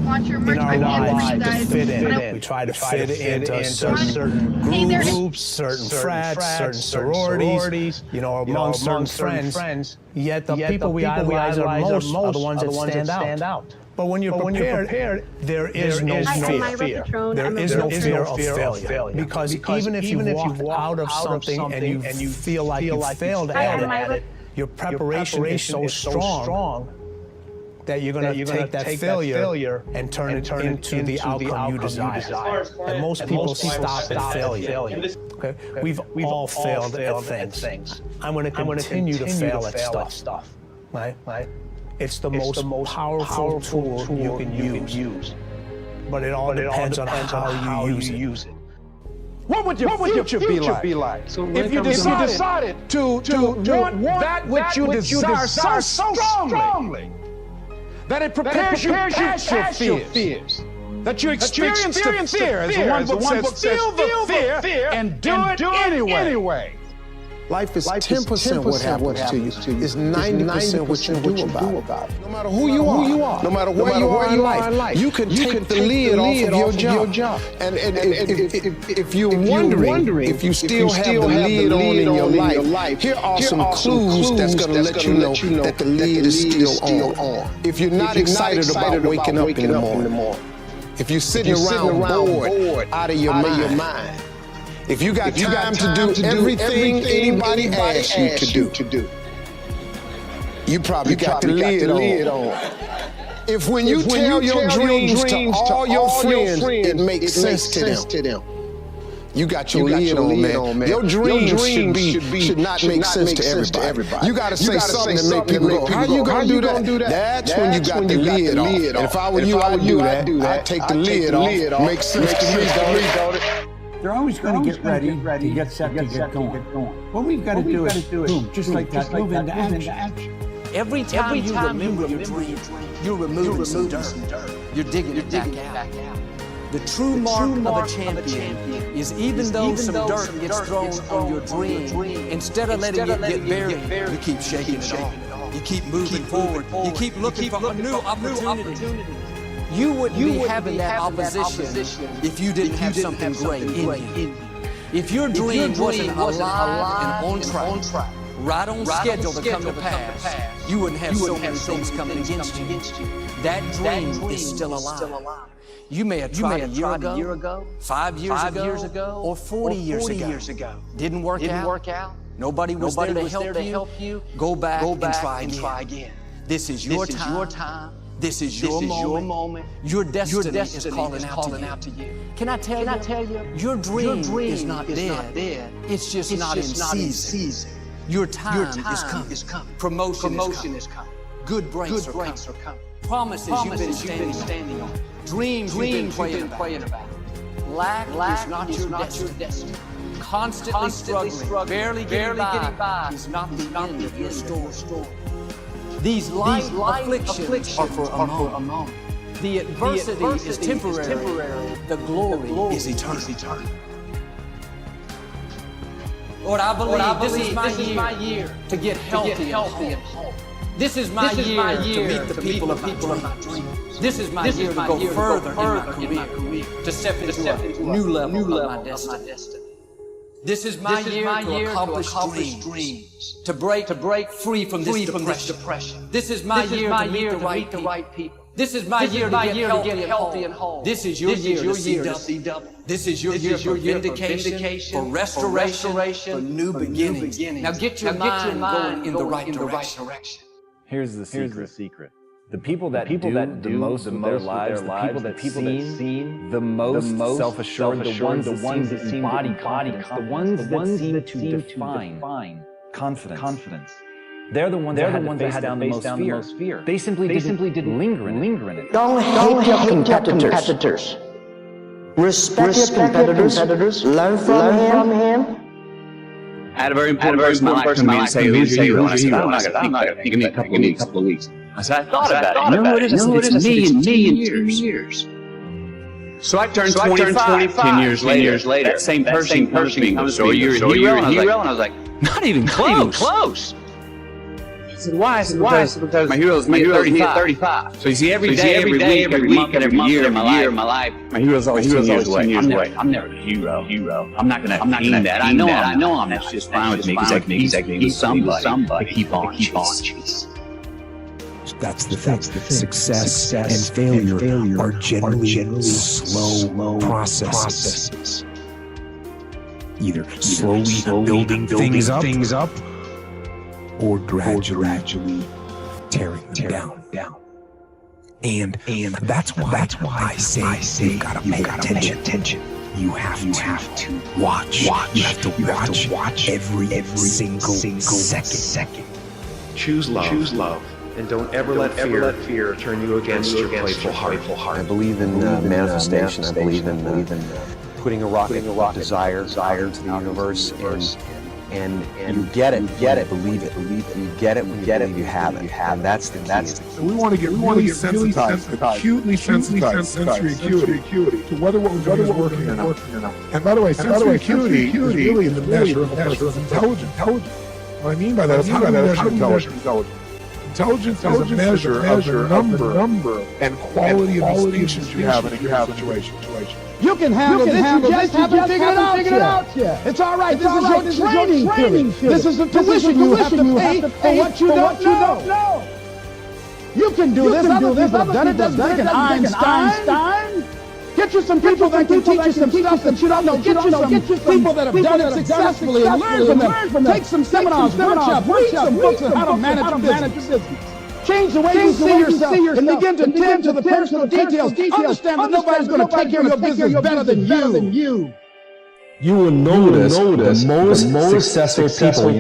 in our lives to fit in. We try to fit into certain groups, certain frats, certain sororities, among certain friends. Yet the people we idolize most are the ones that stand out. But when you're prepared, there is no fear. There is no fear of failure. Because even if you walk out of something and you feel like you failed at it, your preparation is so strong that you're going to take that failure and turn it into the outcome you desire. And most people stop at failure. Okay? We've all failed at things. I'm going to continue to fail at stuff. Right? It's the most powerful tool you can use. But it all depends on how you use it. What would your future be like? So if you decided to want that which you desire so strongly that it prepares you past your fears, that you experience the fear, as the one book says, feel the fear and do it anyway. Life is 10% what happens to you. It's 90% what you do about it. No matter who you are, no matter where you are in life, you can take the lid off of your job. And if you're wondering if you still have the lid on in your life, here are some clues that's going to let you know that the lid is still on. If you're not excited about waking up in the morning, if you're sitting around bored out of your mind, if you got time to do everything anybody asks you to do, you probably got the lid on. If when you tell your dreams to all your friends, it makes sense to them, you got your lid on, man. Your dreams should not make sense to everybody. You got to say something to make people go, how you going to do that? That's when you got the lid on. And if I were you, I'd do that. I'd take the lid off. Makes sense to me, don't it? They're always going to get ready to get set to get going. What we've got to do is, boom, just like that, move into action. Every time you remember your dream, you're removing some dirt. You're digging it back out. The true mark of a champion is even though some dirt gets thrown on your dream, instead of letting it get buried, you keep shaking it off. You keep moving forward. You keep looking for a new opportunity. You wouldn't be having that opposition if you didn't have something great in you. If your dream wasn't alive and on track, right on schedule to come to pass, you wouldn't have so many things coming against you. That dream is still alive. You may have tried a year ago, 5 years ago, or 40 years ago. Didn't work out. Nobody was there to help you. Go back and try again. This is your time. This is your moment. Your destiny is calling out to you. Can I tell you? Your dream is not dead. It's just not in season. Your time is coming. Promotion is coming. Good breaks are coming. Promises you've been standing on. Dreams you've been praying about. Lack is not your destiny. Constantly struggling, barely getting by is not the end of your story. These light afflictions are for a moment. The adversity is temporary. The glory is eternal. Lord, I believe this is my year to get healthy and whole. This is my year to meet the people of my dreams. This is my year to go further in my career, to step into a new level of my destiny. This is my year to accomplish dreams, to break free from this depression. This is my year to meet the right people. This is my year to get healthy and whole. This is your year to see double. This is your year for vindication, for restoration, for new beginnings. Now get your mind going in the right direction. Here's the secret. The people that do the most of their lives, the people that seem the most self-assured, the ones that seem to embody confidence, the ones that seem to define confidence. They're the ones that had to face down the most fear. They simply didn't linger in it. Don't hate your competitors. Respect your competitors. Learn from him. I had a very important person in my life to me to say, who's your hero? I said, I'm not going to give me a couple of weeks. I said, I thought about it. You know what it is? It's me in 2 years. So I turned 25, 10 years later. That same person comes to me and goes, so you're a hero? And I was like, not even close. I said, why? I said, because my hero's 35. So you see, every day, every week, every year in my life, my hero's always 2 years away. I'm never the hero. I'm not gonna mean that. I know I'm. That's just fine with me because I can be somebody to keep on chasing. That's the thing. Success and failure are generally slow processes. Either slowly building things up or gradually tearing them down. And that's why I say you've got to pay attention. You have to watch. You have to watch every single second. Choose love. And don't ever let fear turn you against your playful heart. I believe in manifestation. I believe in putting a rocket of desire into the universe, and you get it. Believe it. You get it when you believe you have it. And that's the key. So we want to get really sensitized, acutely sensitized, sensory acuity to whether what we're doing is working or not. And by the way, sensory acuity is really in the measure of intelligence. What I mean by that is how do you measure intelligence? Intelligence is a measure of the number and quality of distinctions you have in a given situation. You can handle this, you just haven't figured it out yet. It's all right, this is your training period. This is the tuition you have to pay for what you don't know. You can do this, other people have done it, can Einstein. Get you some people that can teach you some stuff that you don't know. Get you some people that have done it successfully and learn from them. Take some seminars, workshops, read some books on how to manage your business. Change the way you see yourself and begin to tend to the personal details. Understand that nobody's going to take care of your business better than you. You will notice the most successful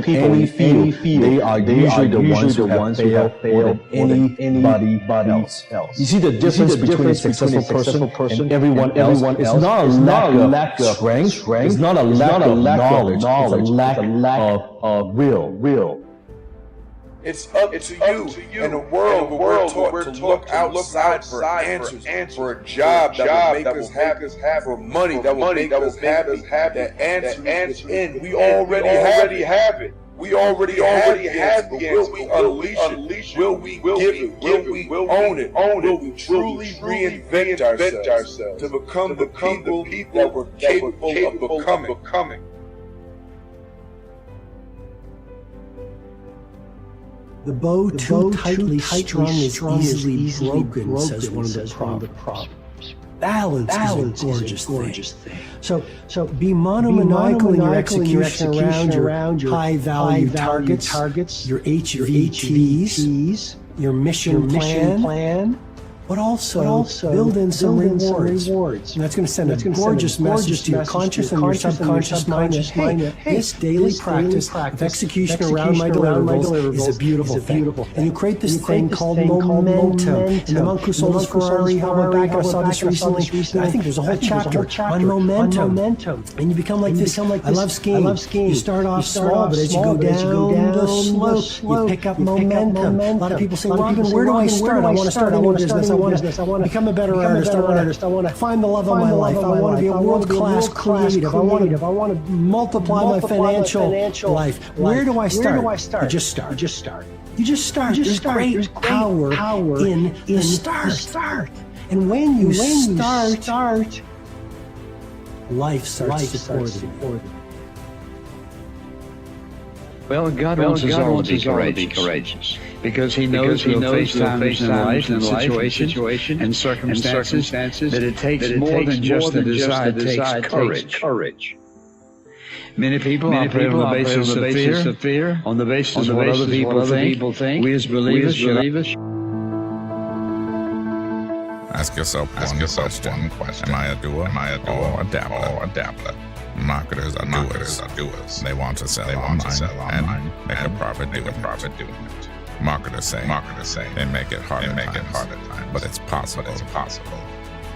people in any field, they are usually the ones who have failed more than anybody else. You see the difference between a successful person and everyone else? It's not a lack of strength, it's not a lack of knowledge, it's a lack of will. It's up to you and the world we're taught to look outside for answers, for a job that will make us happy, for money that will make us happy. The answer is in. We already have it. We already have the answer. Will we unleash it? Will we give it? Will we own it? Will we truly reinvent ourselves to become the people that we're capable of becoming? The bow too tightly strung is easily broken, says one of the proverbs. Balance is a gorgeous thing. So be monomaniacal in your execution around your high-value targets, your HVTs, your mission plan, but also build in some rewards. And that's going to send a gorgeous message to your conscious and your subconscious mind that, hey, this daily practice of execution around my deliverables is a beautiful thing. And you create this thing called momentum. And the monk who sold his Ferrari, how I back, I saw this recently. I think there's a whole chapter on momentum. And you become like this. I love skiing. You start off small, but as you go down the slope, you pick up momentum. A lot of people say, Robin, where do I start? I want to start a new business. I want to become a better artist. I want to find the love of my life. I want to be a world-class creative. I want to multiply my financial life. Where do I start? You just start. There's great power in the start. And when you start, life starts to support you. Well, God wants us all to be courageous. Because He knows we'll face times in life and situation and circumstances that it takes more than just the desire, it takes courage. Many people operate on the basis of fear, on the basis of what other people think. We as believers Ask yourself one question. Am I a doer? Or a dabbler? Marketers are doers. They want to sell online and make a profit doing it. Marketers say they make it hard at times, but it's possible.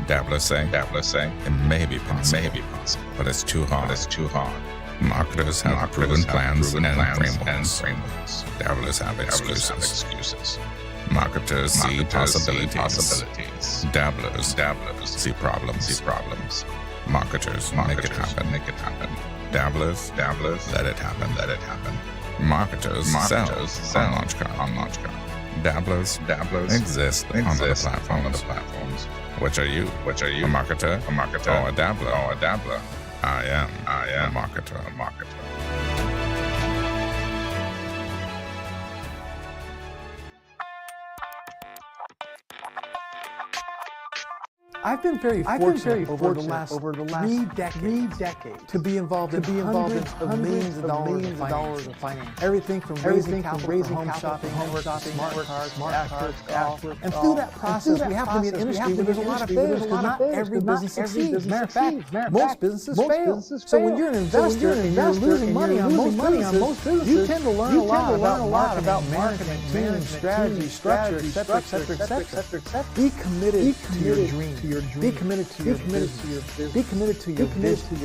Dabblers say it may be possible, but it's too hard. Marketers have proven plans and frameworks. Dabblers have excuses. Marketers see possibilities. Dabblers see problems. Marketers make it happen. Dabblers let it happen. Marketers sell on LaunchCard. Dabblers exist on other platforms. Which are you? A marketer or a dabbler? I am a marketer. I've been very fortunate over the last 3 decades to be involved in hundreds of millions of dollars of finance. Everything from raising capital for home shopping, smart cars, golf. And through that process, we have to be an industry where there's a lot of failures, because not every business succeeds. As a matter of fact, most businesses fail. So when you're an investor and you're losing money on most businesses, you tend to learn a lot about marketing, strategy, structure, etc. Be committed to your dream. Be committed to your business. Be committed to your vision.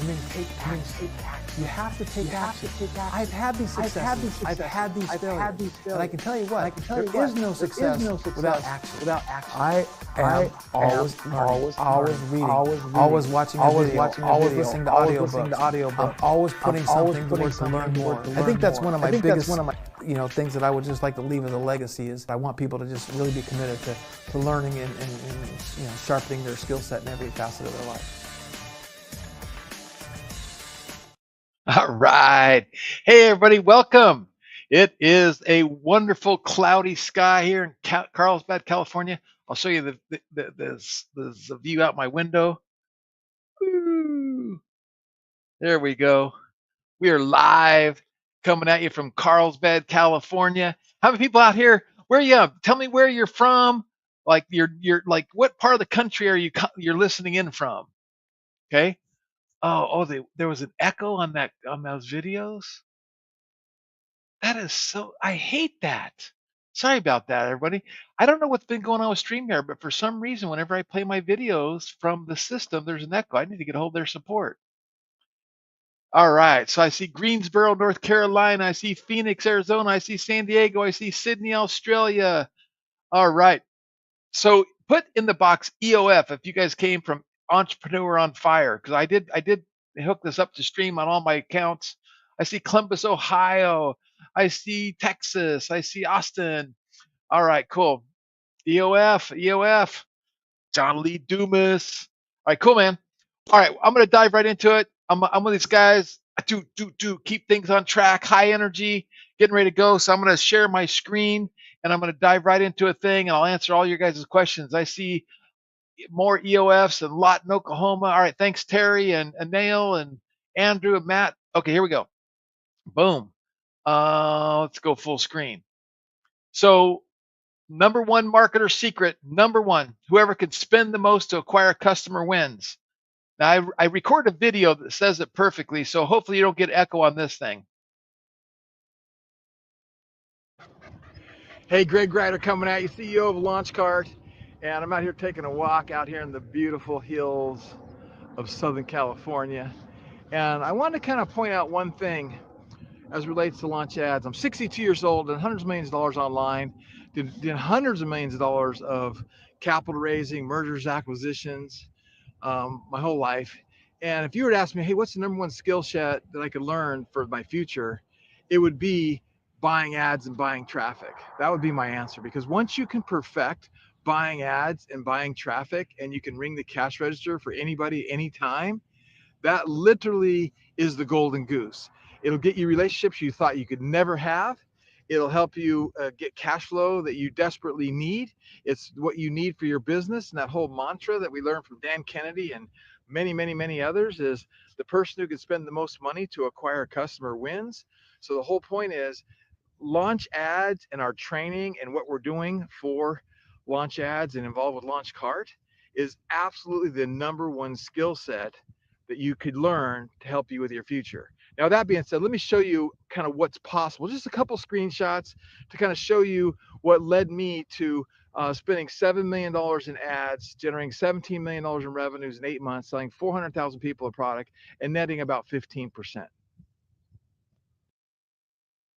And then take action. You have to take action. I've had these successes. I've had these failures. And I can tell you what, there is no success without action. I am always learning, always reading, always watching a video, always listening to audiobooks. I'm always putting something to work to learn more. I think that's one of my biggest things that I would just like to leave as a legacy is I want people to just really be committed to learning and sharpening their skill set in every facet of their life. All right. Hey, everybody, welcome. It is a wonderful cloudy sky here in Carlsbad, California. I'll show you the view out my window. Woo. There we go. We are live coming at you from Carlsbad, California. How many people out here? Where are you? Tell me where you're from. Like you're like, what part of the country are you're listening in from? Okay. There was an echo on those videos. That is so. I hate that. Sorry about that, everybody. I don't know what's been going on with StreamYard, but for some reason, whenever I play my videos from the system, there's an echo. I need to get a hold of their support. All right. So I see Greensboro, North Carolina. I see Phoenix, Arizona. I see San Diego. I see Sydney, Australia. All right. So put in the box EOF if you guys came from Entrepreneur on Fire, because I did hook this up to stream on all my accounts. I see Columbus, Ohio. I see Texas. I see Austin. All right, cool. EOF. John Lee Dumas. All right, cool, man. All right, I'm gonna dive right into it. I'm one of these guys to keep things on track, high energy, getting ready to go. So I'm gonna share my screen and I'm gonna dive right into a thing and I'll answer all your guys' questions. I see more EOFs and Lawton, Oklahoma. All right, thanks Terry and Anil and Andrew and Matt. Okay, here we go. Boom. Let's go full screen. So number one marketer secret, number one, whoever can spend the most to acquire a customer wins. Now, I recorded a video that says it perfectly, so hopefully you don't get echo on this thing. Hey, Greg Ryder coming at you, CEO of LaunchCard, and I'm out here taking a walk out here in the beautiful hills of Southern California. And I wanted to kind of point out one thing as relates to launch ads. I'm 62 years old, did hundreds of millions of dollars online, did hundreds of millions of dollars of capital raising, mergers, acquisitions, my whole life. And if you were to ask me, hey, what's the number one skill set that I could learn for my future? It would be buying ads and buying traffic. That would be my answer, because once you can perfect buying ads and buying traffic and you can ring the cash register for anybody, anytime, that literally is the golden goose. It'll get you relationships you thought you could never have. It'll help you get cash flow that you desperately need. It's what you need for your business. And that whole mantra that we learned from Dan Kennedy and many others is the person who can spend the most money to acquire a customer wins. So the whole point is launch ads and our training and what we're doing for launch ads and involved with LaunchCard is absolutely the number one skill set that you could learn to help you with your future. Now, that being said, let me show you kind of what's possible. Just a couple screenshots to kind of show you what led me to spending $7 million in ads, generating $17 million in revenues in 8 months, selling 400,000 people a product, and netting about 15%.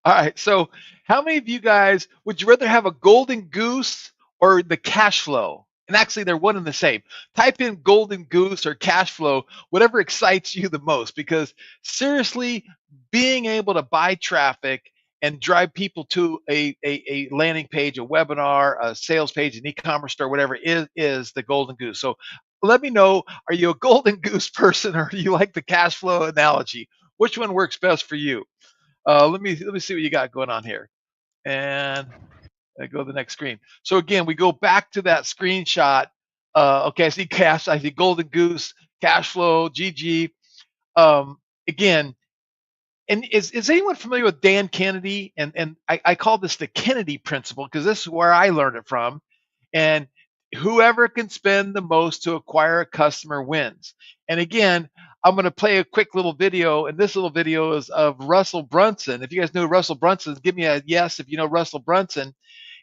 All right, so how many of you guys, would you rather have a golden goose or the cash flow? And actually, they're one and the same. Type in golden goose or cash flow, whatever excites you the most, because seriously, being able to buy traffic and drive people to a landing page, a webinar, a sales page, an e-commerce store, whatever is the golden goose. So let me know, are you a golden goose person or do you like the cash flow analogy? Which one works best for you? Let me see what you got going on here. And I go to the next screen. So again, we go back to that screenshot. Okay, I see cash, I see golden goose, cash flow, GG. Again, and is anyone familiar with Dan Kennedy? And I call this the Kennedy principle because this is where I learned it from. And whoever can spend the most to acquire a customer wins. And again, I'm going to play a quick little video, and this little video is of Russell Brunson. If you guys know Russell Brunson, give me a yes if you know Russell Brunson.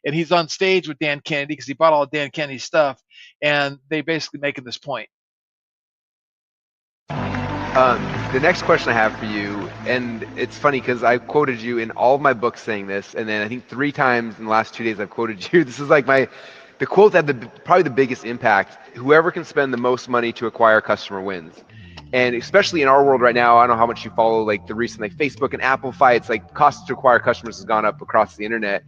And he's on stage with Dan Kennedy because he bought all of Dan Kennedy's stuff, and they basically making this point. The next question I have for you, and it's funny because I quoted you in all of my books saying this, and then I think 3 times in the last 2 days I've quoted you. This is like the quote that had probably the biggest impact. Whoever can spend the most money to acquire a customer wins. And especially in our world right now, I don't know how much you follow like the recent like Facebook and Apple fights, like cost to acquire customers has gone up across the internet.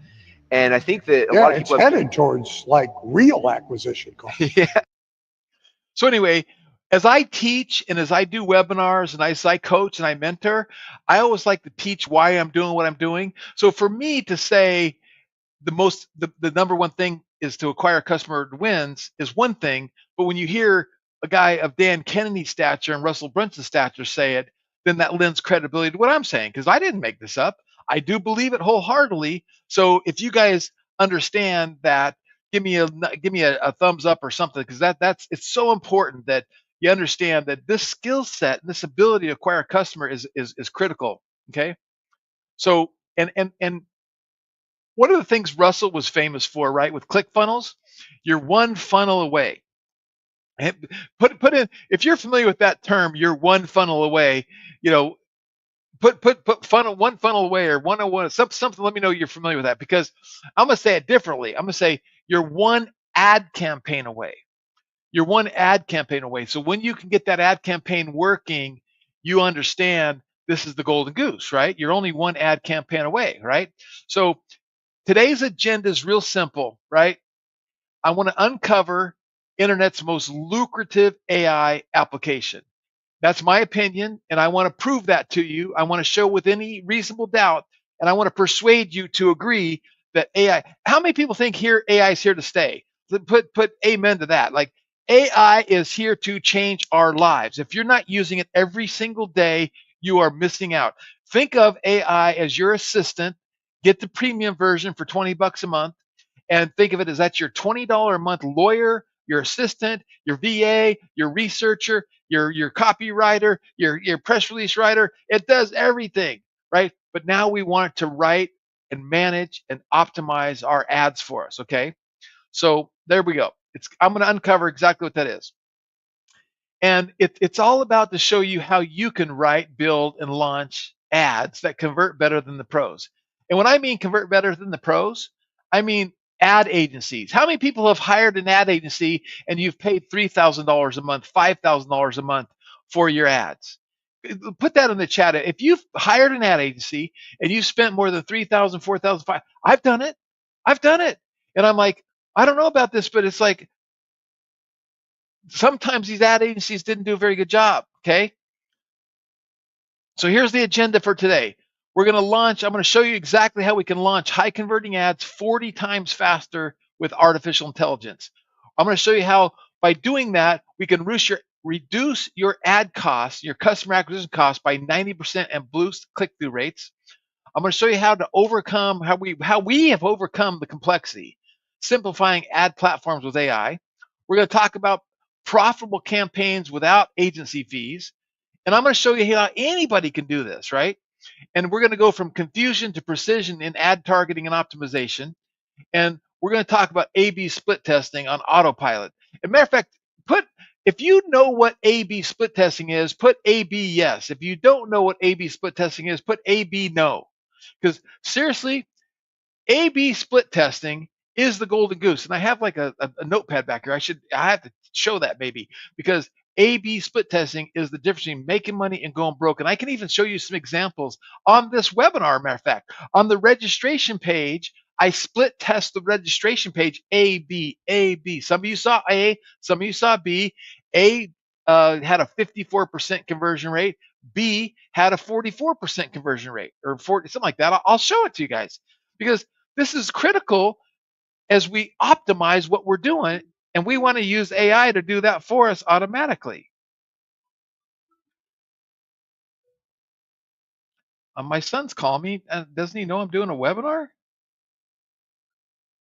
And I think that a lot of people it's headed towards like real acquisition costs. Yeah. So anyway, as I teach and as I do webinars and as I coach and I mentor, I always like to teach why I'm doing what I'm doing. So for me to say the number one thing is to acquire customer wins is one thing, but when you hear a guy of Dan Kennedy's stature and Russell Brunson's stature say it, then that lends credibility to what I'm saying, because I didn't make this up. I do believe it wholeheartedly. So if you guys understand that, give me a thumbs up or something, because that's it's so important that you understand that this skill set and this ability to acquire a customer is critical. Okay. So and one of the things Russell was famous for, right, with ClickFunnels, you're one funnel away. Put in, if you're familiar with that term, you're one funnel away, you know, put one funnel away or 101, something, let me know you're familiar with that, because I'm going to say it differently. I'm going to say you're one ad campaign away. You're one ad campaign away. So when you can get that ad campaign working, you understand this is the golden goose, right? You're only one ad campaign away, right? So today's agenda is real simple, right? I want to uncover internet's most lucrative AI application. That's my opinion, and I want to prove that to you. I want to show with any reasonable doubt, and I want to persuade you to agree that AI. How many people think here AI is here to stay? Put amen to that. Like, AI is here to change our lives. If you're not using it every single day, you are missing out. Think of AI as your assistant. Get the premium version for $20 a month, and think of it as that's your $20 a month lawyer, your assistant, your VA, your researcher, your copywriter, your press release writer. It does everything, right? But now we want it to write and manage and optimize our ads for us, okay? So there we go. I'm going to uncover exactly what that is. And it's all about to show you how you can write, build, and launch ads that convert better than the pros. And when I mean convert better than the pros, I mean ad agencies. How many people have hired an ad agency and you've paid $3,000 a month, $5,000 a month for your ads? Put that in the chat. If you've hired an ad agency and you've spent more than $3,000, $4,000, $5,000, I've done it. I've done it. And I'm like, I don't know about this, but it's like sometimes these ad agencies didn't do a very good job, okay? So here's the agenda for today. We're going to launch, I'm going to show you exactly how we can launch high converting ads 40 times faster with artificial intelligence. I'm going to show you how by doing that, we can reduce your ad costs, your customer acquisition costs by 90% and boost click-through rates. I'm going to show you how to overcome, how we have overcome the complexity, simplifying ad platforms with AI. We're going to talk about profitable campaigns without agency fees. And I'm going to show you how anybody can do this, right? And we're going to go from confusion to precision in ad targeting and optimization. And we're going to talk about A/B split testing on autopilot. As a matter of fact, if you know what A/B split testing is, put A/B yes. If you don't know what A/B split testing is, put A/B no. Because seriously, A/B split testing is the golden goose. And I have like a notepad back here. I have to show that maybe, because A/B split testing is the difference between making money and going broke. And I can even show you some examples on this webinar. Matter of fact, on the registration page, I split test the registration page A, B, A, B. Some of you saw A, some of you saw B. A had a 54% conversion rate. B had a 44% conversion rate, or 40, something like that. I'll show it to you guys, because this is critical as we optimize what we're doing, and we want to use AI to do that for us automatically. My son's calling me. Doesn't he know I'm doing a webinar?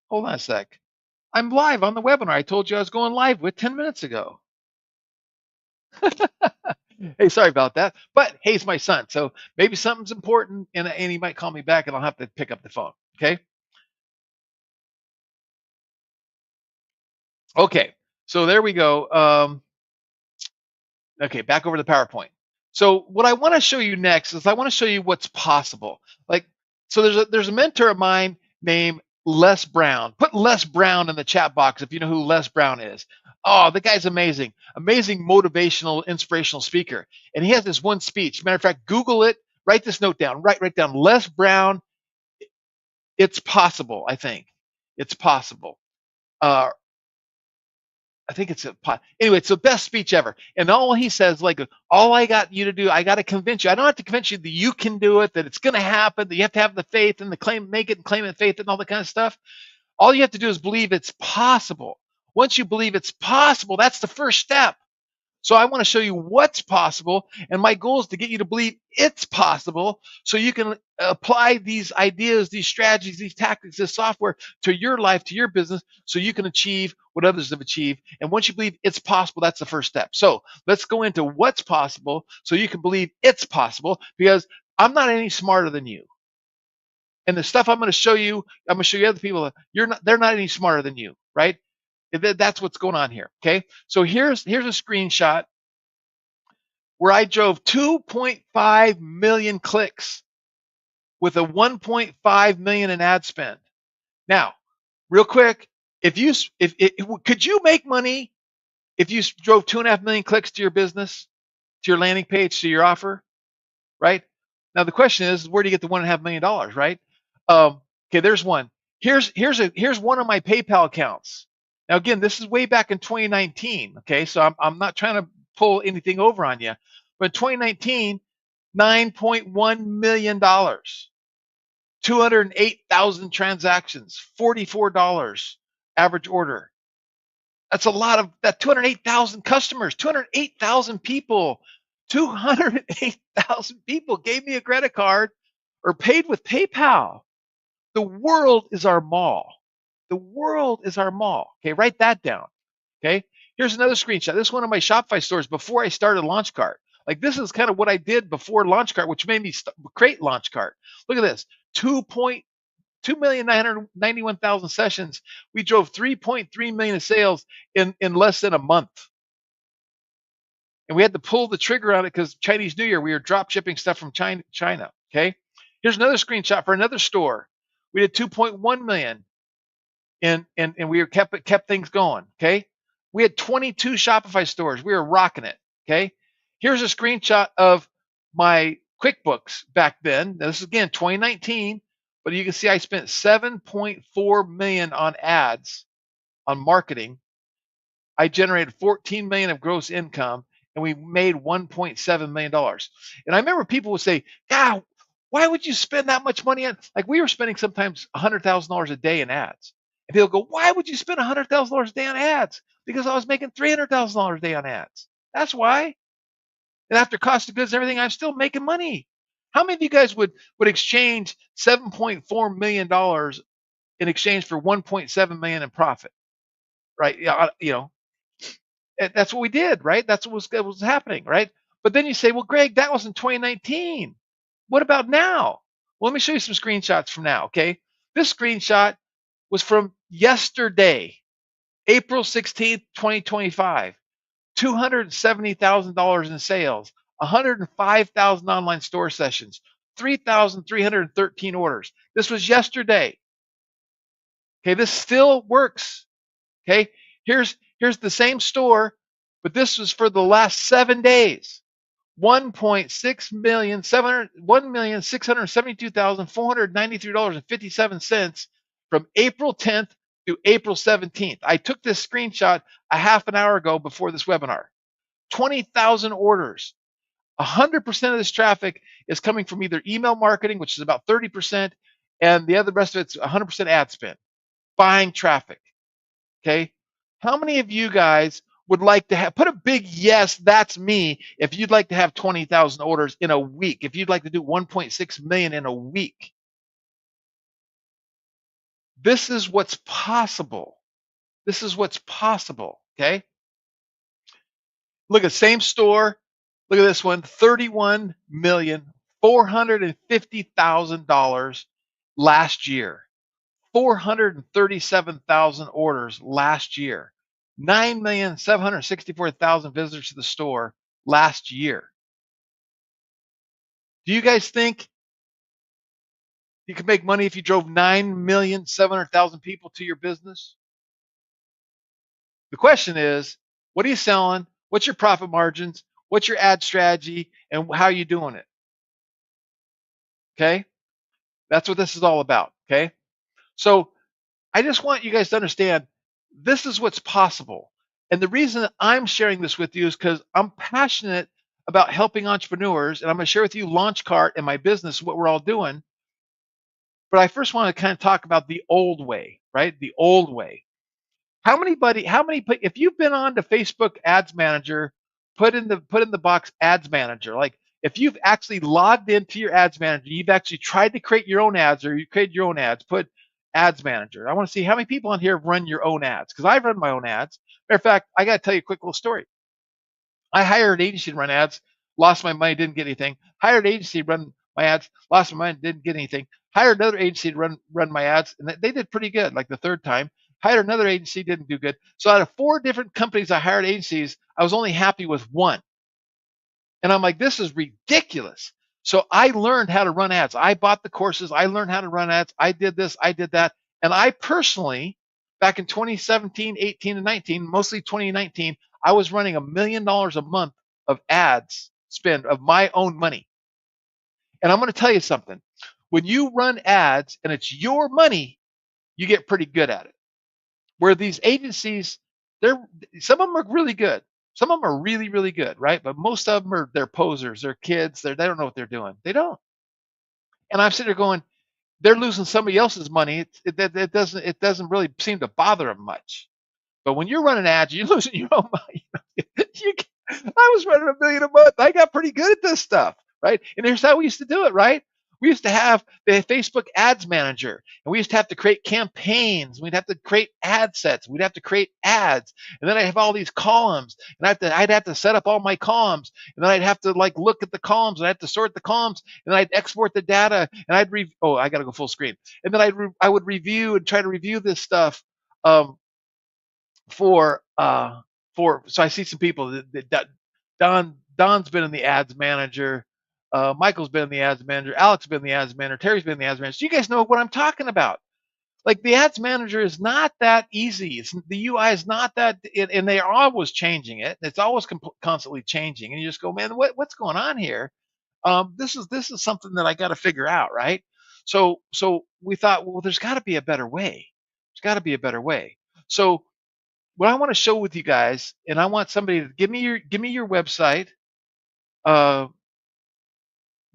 Hold on a sec. I'm live on the webinar. I told you I was going live with 10 minutes ago. Hey, sorry about that. But hey, it's my son. So maybe something's important, and he might call me back, and I'll have to pick up the phone. Okay? Okay. So there we go. Okay, back over to the PowerPoint. So what I want to show you next is I want to show you what's possible. Like, so there's a mentor of mine named Les Brown. Put Les Brown in the chat box if you know who Les Brown is. Oh, the guy's amazing. Amazing motivational, inspirational speaker. And he has this one speech. Matter of fact, Google it. Write this note down. Write down Les Brown. It's possible, I think. It's possible. I think it's anyway, it's the best speech ever. And all he says, like, all I got you to do, I got to convince you. I don't have to convince you that you can do it, that it's going to happen, that you have to have the faith and the claim, make it and claim it, faith and all that kind of stuff. All you have to do is believe it's possible. Once you believe it's possible, that's the first step. So I want to show you what's possible, and my goal is to get you to believe it's possible so you can apply these ideas, these strategies, these tactics, this software to your life, to your business, so you can achieve what others have achieved. And once you believe it's possible, that's the first step. So let's go into what's possible so you can believe it's possible, because I'm not any smarter than you. And the stuff I'm going to show you other people, they're not any smarter than you, right? That's what's going on here, okay? So here's a screenshot where I drove 2.5 million clicks with a 1.5 million in ad spend. Now, real quick, could you make money if you drove 2.5 million clicks to your business, to your landing page, to your offer, right? Now the question is, where do you get the $1.5 million, right? Okay, there's one. Here's one of my PayPal accounts. Now, again, this is way back in 2019. Okay, so I'm not trying to pull anything over on you, but in 2019, $9.1 million, 208,000 transactions, $44 average order. That's a lot of that. 208,000 customers, 208,000 people, 208,000 people gave me a credit card or paid with PayPal. The world is our mall. The world is our mall. Okay, write that down. Okay, here's another screenshot. This is one of my Shopify stores before I started LaunchCart. Like, this is kind of what I did before LaunchCart, which made me create LaunchCart. Look at this, 2,991,000 sessions. We drove 3.3 million in sales in less than a month. And we had to pull the trigger on it because Chinese New Year, we were drop shipping stuff from China. Okay, here's another screenshot for another store. We did 2.1 million, and we kept things going. Okay, we had 22 Shopify stores. We were rocking it. Okay, here's a screenshot of my QuickBooks back then. Now, this is again 2019, but you can see I spent 7.4 million on ads, on marketing. I generated 14 million of gross income, and we made $1.7 million. And I remember people would say, "God, why would you spend that much money on?" Like, we were spending sometimes $100,000 a day in ads. And people go, "Why would you spend $100,000 a day on ads?" Because I was making $300,000 a day on ads. That's why. And after cost of goods and everything, I'm still making money. How many of you guys would exchange $7.4 million in exchange for $1.7 million in profit? Right? That's what we did, right? That's what was happening, right? But then you say, well, Greg, that was in 2019. What about now? Well, let me show you some screenshots from now, okay? This screenshot was from yesterday, April 16th, 2025. $270,000 in sales, 105,000 online store sessions, 3,313 orders. This was yesterday. Okay, this still works. Okay, here's the same store, but this was for the last 7 days. $1,672,493.57 from April 10th to April 17th. I took this screenshot a half an hour ago before this webinar. 20,000 orders. 100% of this traffic is coming from either email marketing, which is about 30%, and the other rest of it's 100% ad spend, buying traffic. Okay, how many of you guys would like to have, put a big yes, that's me, if you'd like to have 20,000 orders in a week, if you'd like to do 1.6 million in a week? This is what's possible. This is what's possible. Okay, look at same store. Look at this one, $31,450,000 last year. 437,000 orders last year. 9,764,000 visitors to the store last year. Do you guys think you could make money if you drove 9,700,000 people to your business? The question is, what are you selling? What's your profit margins? What's your ad strategy? And how are you doing it? Okay? That's what this is all about. Okay? So I just want you guys to understand this is what's possible. And the reason that I'm sharing this with you is because I'm passionate about helping entrepreneurs, and I'm going to share with you Launchcart and my business, what we're all doing. But I first want to kind of talk about the old way, right? The old way. If you've been on to Facebook Ads Manager, put in the box Ads Manager. Like if you've actually logged into your Ads Manager, you've actually tried to create your own ads, or you create your own ads, put Ads Manager. I want to see how many people on here have run your own ads, because I've run my own ads. Matter of fact, I got to tell you a quick little story. I hired an agency to run ads, lost my money, didn't get anything. Hired an agency to run my ads, lost my money, didn't get anything. Hired another agency to run my ads, and they did pretty good, like the third time. Hired another agency, didn't do good. So out of 4 different companies I hired agencies, I was only happy with 1. And I'm like, this is ridiculous. So I learned how to run ads. I bought the courses. I learned how to run ads. I did this. I did that. And I personally, back in 2017, 18, and 19, mostly 2019, I was running $1 million a month of ads spend of my own money. And I'm going to tell you something. When you run ads and it's your money, you get pretty good at it. Where these agencies, some of them are really good. Some of them are really, really good, right? But most of them they're posers, they're kids, they don't know what they're doing. They don't. And I'm sitting there going, they're losing somebody else's money. It doesn't really seem to bother them much. But when you're running ads, you're losing your own money. I was running $1 million a month. I got pretty good at this stuff, right? And here's how we used to do it, right? We used to have the Facebook Ads Manager, and we used to have to create campaigns. We'd have to create ad sets. We'd have to create ads, and then I'd have all these columns, and I'd have to set up all my columns, and then I'd have to like look at the columns, and I'd have to sort the columns, and then I'd export the data, and I got to go full screen, and then I would review and try to review this stuff, so I see some people that Don's been in the Ads Manager. Michael's been in the Ads Manager. Alex has been in the Ads Manager. Terry's been in the Ads Manager. So you guys know what I'm talking about. Like the Ads Manager is not that easy. The UI is not that, and they are always changing it. It's always constantly changing, and you just go, man, what's going on here? This is something that I got to figure out, right? So we thought, well, there's got to be a better way. There's got to be a better way. So what I want to show with you guys, and I want somebody to give me your website.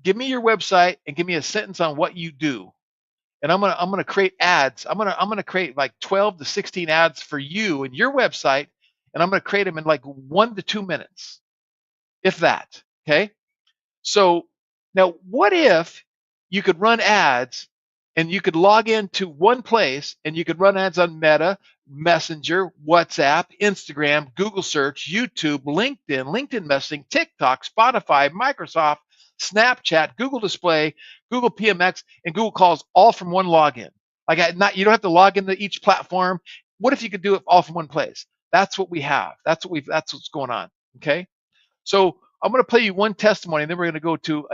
Give me your website and give me a sentence on what you do. And I'm gonna create ads. I'm gonna create like 12 to 16 ads for you and your website, and I'm gonna create them in like 1 to 2 minutes, if that. Okay. So now, what if you could run ads and you could log into one place and you could run ads on Meta, Messenger, WhatsApp, Instagram, Google Search, YouTube, LinkedIn Messaging, TikTok, Spotify, Microsoft, Snapchat, Google Display, Google PMX, and Google Calls, all from one login. You don't have to log into each platform. What if you could do it all from one place? That's what we have. That's what's going on. Okay. So I'm going to play you one testimony, and then we're going to go to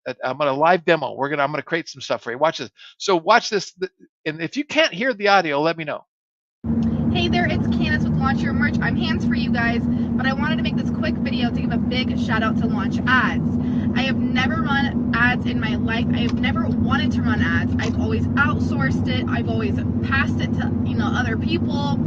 I'm gonna live demo. I'm gonna create some stuff for you. Watch this. So watch this, and if you can't hear the audio, let me know. Hey there, it's Candace with Launch Your Merch. I'm hands for you guys, but I wanted to make this quick video to give a big shout out to Launch Ads. I have never run ads in my life. I have never wanted to run ads. I've always outsourced it. I've always passed it to other people.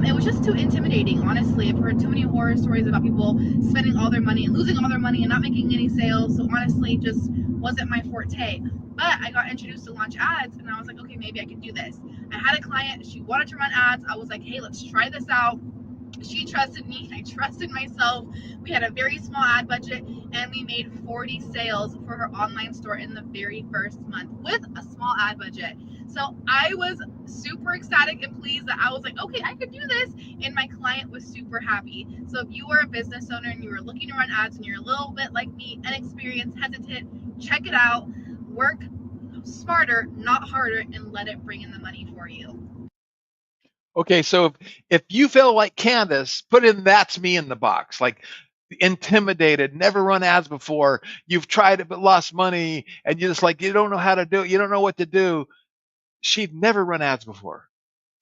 It was just too intimidating, honestly. I've heard too many horror stories about people spending all their money and losing all their money and not making any sales. So honestly, just wasn't my forte. But I got introduced to Launch Ads, and I was like, okay, maybe I can do this. I had a client, she wanted to run ads. I was like, hey, let's try this out. She trusted me, I trusted myself. We had a very small ad budget, and we made 40 sales for her online store in the very first month with a small ad budget. So I was super ecstatic and pleased that I was like, okay, I could do this, and my client was super happy. So if you are a business owner and you are looking to run ads and you're a little bit like me, inexperienced, hesitant, check it out. Work smarter, not harder, and let it bring in the money for you. Okay, so if you feel like Candace, put in "that's me" in the box, like intimidated, never run ads before, you've tried it but lost money, and you're just like, you don't know how to do it, you don't know what to do. She'd never run ads before.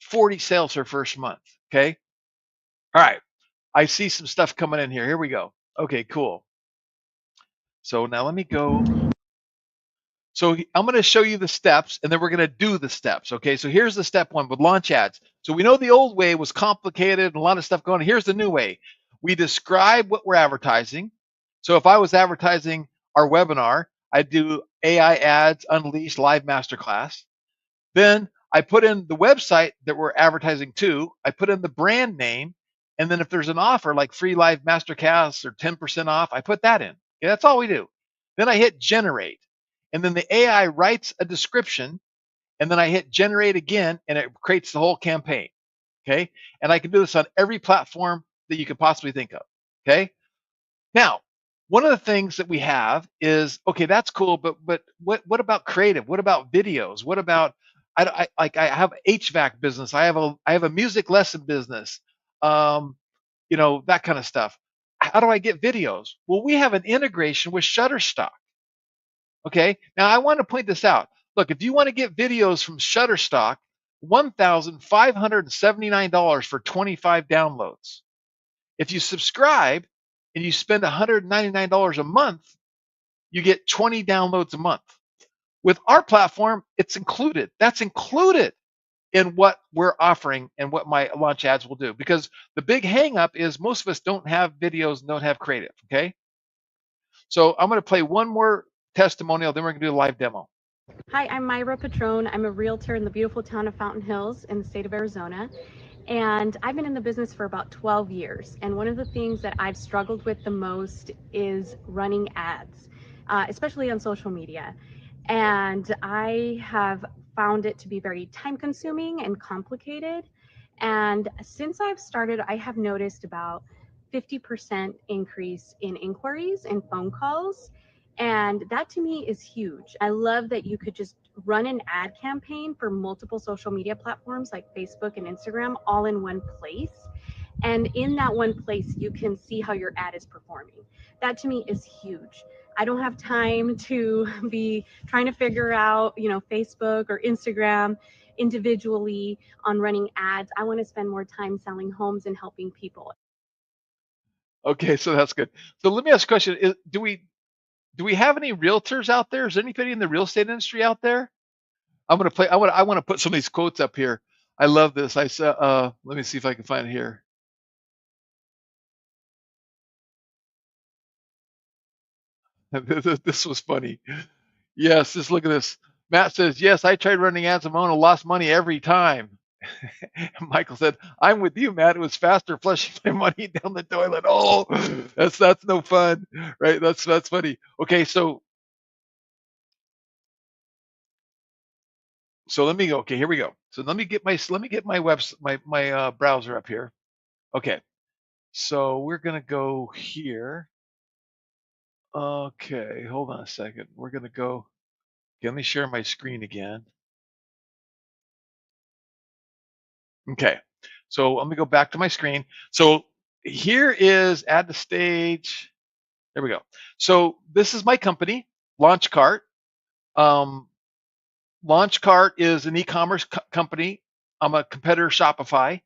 40 sales her first month. Okay. All right. I see some stuff coming in here. Here we go. Okay, cool. So now let me go. So I'm going to show you the steps, and then we're going to do the steps. Okay, so here's the step one with launch ads. So we know the old way was complicated and a lot of stuff going on. Here's the new way. We describe what we're advertising. So if I was advertising our webinar, I'd do AI ads, Unleashed live masterclass. Then I put in the website that we're advertising to. I put in the brand name. And then if there's an offer like free live masterclass or 10% off, I put that in. Okay, that's all we do. Then I hit generate. And then the AI writes a description, and then I hit generate again, and it creates the whole campaign. Okay. And I can do this on every platform that you could possibly think of. Okay. Now, one of the things that we have is, okay, that's cool, but what about creative? What about videos? What about I have HVAC business. I have a music lesson business. That kind of stuff. How do I get videos? Well, we have an integration with Shutterstock. Okay, now I want to point this out. Look, if you want to get videos from Shutterstock, $1,579 for 25 downloads. If you subscribe and you spend $199 a month, you get 20 downloads a month. With our platform, it's included. That's included in what we're offering and what my launch ads will do. Because the big hang up is most of us don't have videos and don't have creative, okay? So I'm going to play one more testimonial, then we're going to do a live demo. Hi, I'm Myra Patron. I'm a realtor in the beautiful town of Fountain Hills in the state of Arizona. And I've been in the business for about 12 years. And one of the things that I've struggled with the most is running ads, especially on social media. And I have found it to be very time consuming and complicated. And since I've started, I have noticed about 50% increase in inquiries and phone calls. And that to me is huge. I love that you could just run an ad campaign for multiple social media platforms like Facebook and Instagram all in one place. And in that one place, you can see how your ad is performing. That to me is huge. I don't have time to be trying to figure out, Facebook or Instagram individually on running ads. I want to spend more time selling homes and helping people. Okay, so that's good. So let me ask a question. Do we have any realtors out there? Is there anybody in the real estate industry out there? I want to put some of these quotes up here. I love this. I saw, let me see if I can find it here. This was funny. Yes, just look at this. Matt says, yes, I tried running ads on my own and lost money every time. Michael said, I'm with you, Matt. It was faster flushing my money down the toilet. Oh, that's no fun, right? That's funny. Okay, so let me go. Okay, here we go. So let me get my my browser up here. Okay, so we're gonna go here. Okay, hold on a second. We're gonna go. Okay, let me share my screen again. Okay, so let me go back to my screen. So here is add the stage. There we go. So this is my company, LaunchCart. LaunchCart is an e-commerce company. I'm a competitor Shopify.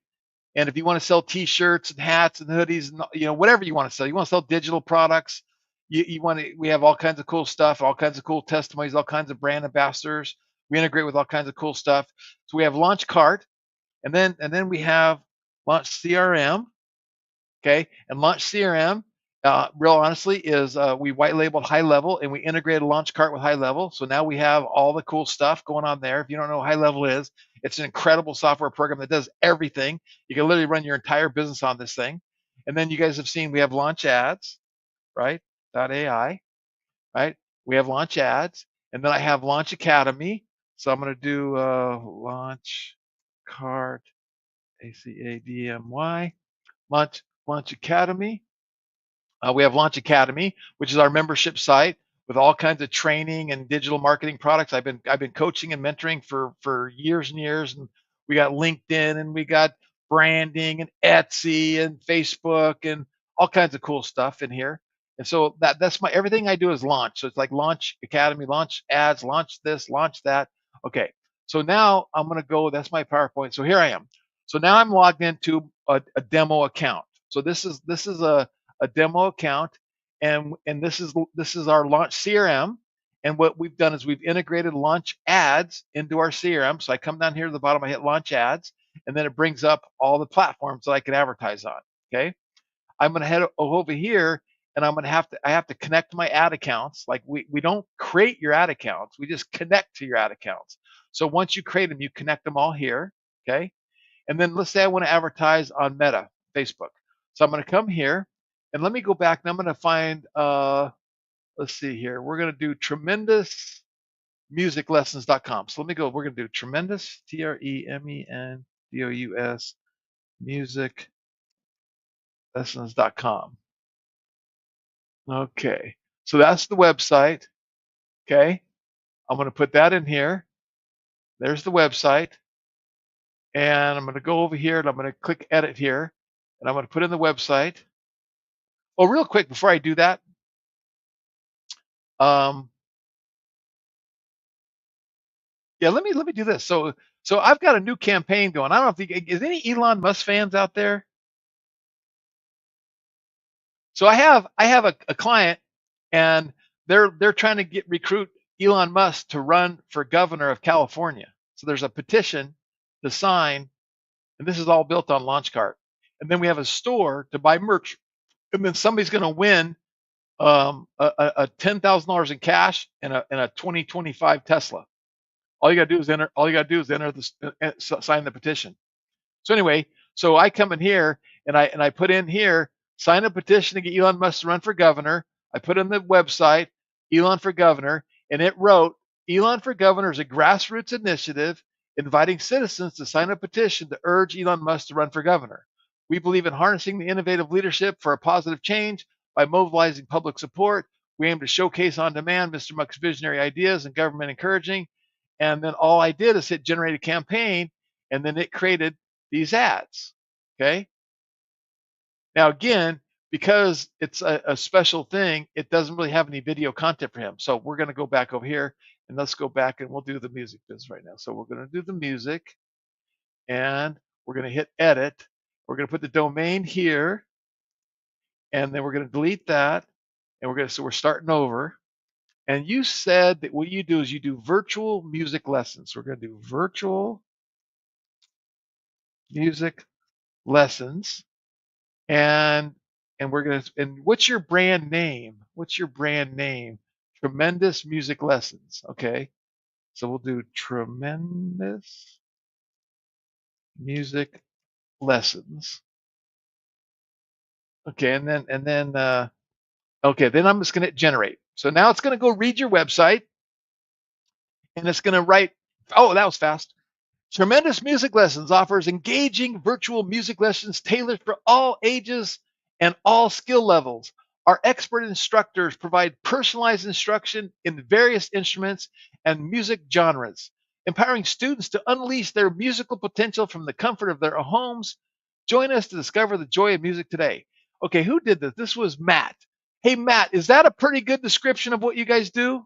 And if you want to sell T-shirts and hats and hoodies, and whatever you want to sell digital products. We have all kinds of cool stuff, all kinds of cool testimonies, all kinds of brand ambassadors. We integrate with all kinds of cool stuff. So we have LaunchCart, and then we have Launch CRM. Okay, and Launch CRM, real honestly, is we white labeled High Level and we integrated LaunchCart with High Level. So now we have all the cool stuff going on there. If you don't know what High Level is, it's an incredible software program that does everything. You can literally run your entire business on this thing. And then you guys have seen we have Launch Ads, right? .ai, right? We have Launch Ads, and then I have Launch Academy. So I'm going to do LaunchCart, ACADMY, Launch Academy. We have Launch Academy, which is our membership site with all kinds of training and digital marketing products. I've been coaching and mentoring for years and years, and we got LinkedIn and we got branding and Etsy and Facebook and all kinds of cool stuff in here. And so that's my everything I do is launch. So it's like Launch Academy, Launch Ads, Launch this, Launch that. Okay, so now I'm going to go. That's my PowerPoint. So here I am. So now I'm logged into a demo account. So this is a demo account, and this is our Launch CRM. And what we've done is we've integrated Launch Ads into our CRM. So I come down here to the bottom, I hit Launch Ads, and then it brings up all the platforms that I can advertise on. Okay, I'm going to head over here, and I have to connect my ad accounts. Like we don't create your ad accounts, we just connect to your ad accounts. So once you create them, you connect them all here. Okay, and then let's say I want to advertise on Meta, Facebook. So I'm going to come here. And let me go back, and I'm going to find, let's see here. We're going to do tremendousmusiclessons.com. So let me go. We're going to do tremendous, TREMENDOUS, musiclessons.com. Okay. So that's the website. Okay. I'm going to put that in here. There's the website. And I'm going to go over here, and I'm going to click edit here. And I'm going to put in the website. Oh, real quick, before I do that, yeah, let me do this. So I've got a new campaign going. I don't know if is any Elon Musk fans out there? So I have a client, and they're trying to recruit Elon Musk to run for governor of California. So there's a petition to sign, and this is all built on LaunchCart. And then we have a store to buy merch, and then somebody's going to win a $10,000 in cash and a 2025 Tesla. All you got to do is enter. All you got to do is enter sign the petition. So anyway, so I come in here and I put in here, sign a petition to get Elon Musk to run for governor. I put in the website, Elon for governor, and it wrote, Elon for governor is a grassroots initiative inviting citizens to sign a petition to urge Elon Musk to run for governor. We believe in harnessing the innovative leadership for a positive change by mobilizing public support. We aim to showcase on demand Mr. Musk's visionary ideas and government encouraging. And then all I did is hit generate a campaign, and then it created these ads. Okay. Now, again, because it's a special thing, it doesn't really have any video content for him. So we're going to go back over here, and let's go back, and we'll do the music biz right now. So we're going to do the music, and we're going to hit edit. We're going to put the domain here, and then we're going to delete that, and so we're starting over. And you said that what you do is you do virtual music lessons. So we're going to do virtual music lessons. And we're going to, and what's your brand name? What's your brand name? Tremendous Music Lessons. Okay. So we'll do Tremendous Music Lessons. Okay. And then, okay, then I'm just going to generate. So now it's going to go read your website, and it's going to write, oh, that was fast. Tremendous Music Lessons offers engaging virtual music lessons tailored for all ages and all skill levels. Our expert instructors provide personalized instruction in various instruments and music genres, empowering students to unleash their musical potential from the comfort of their homes. Join us to discover the joy of music today. Okay, who did this? This was Matt. Hey, Matt, is that a pretty good description of what you guys do?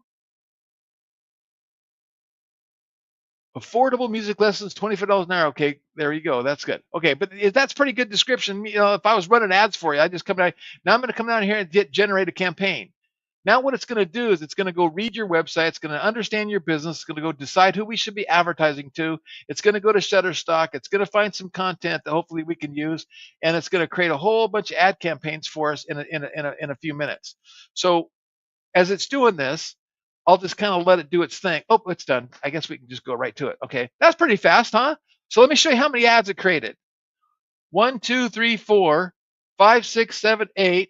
Affordable music lessons, $25 an hour. Okay, there you go. That's good. Okay, but that's pretty good description. You know, if I was running ads for you, I just come down. Now I'm going to come down here and generate a campaign. Now what it's going to do is it's going to go read your website. It's going to understand your business. It's going to go decide who we should be advertising to. It's going to go to Shutterstock. It's going to find some content that hopefully we can use, and it's going to create a whole bunch of ad campaigns for us in a few minutes. So as it's doing this, I'll just kind of let it do its thing. Oh, it's done. I guess we can just go right to it. Okay, that's pretty fast, huh? So let me show you how many ads it created. 1, 2, 3, 4, 5, 6, 7, 8,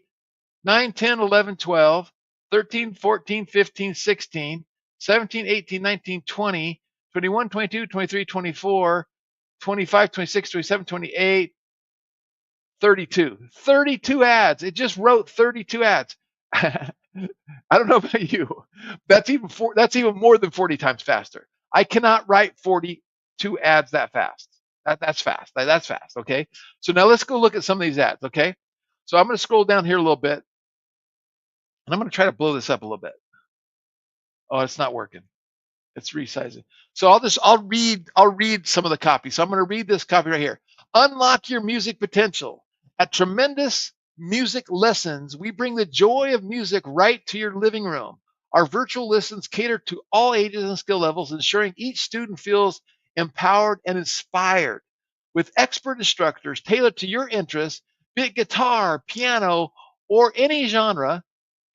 9, 10, 11, 12, 13, 14, 15, 16, 17, 18, 19, 20, 21, 22, 23, 24, 25, 26, 27, 28, 32. 32 ads. It just wrote 32 ads. I don't know about you. That's even more than 40 times faster. I cannot write 42 ads that fast. That's fast. That's fast. Okay. So now let's go look at some of these ads. Okay. So I'm going to scroll down here a little bit, and I'm going to try to blow this up a little bit. Oh, it's not working. It's resizing. So I'll read some of the copy. So I'm going to read this copy right here. Unlock your music potential. At Tremendous Music Lessons, we bring the joy of music right to your living room. Our virtual lessons cater to all ages and skill levels, ensuring each student feels empowered and inspired. With expert instructors tailored to your interests, be it guitar, piano, or any genre,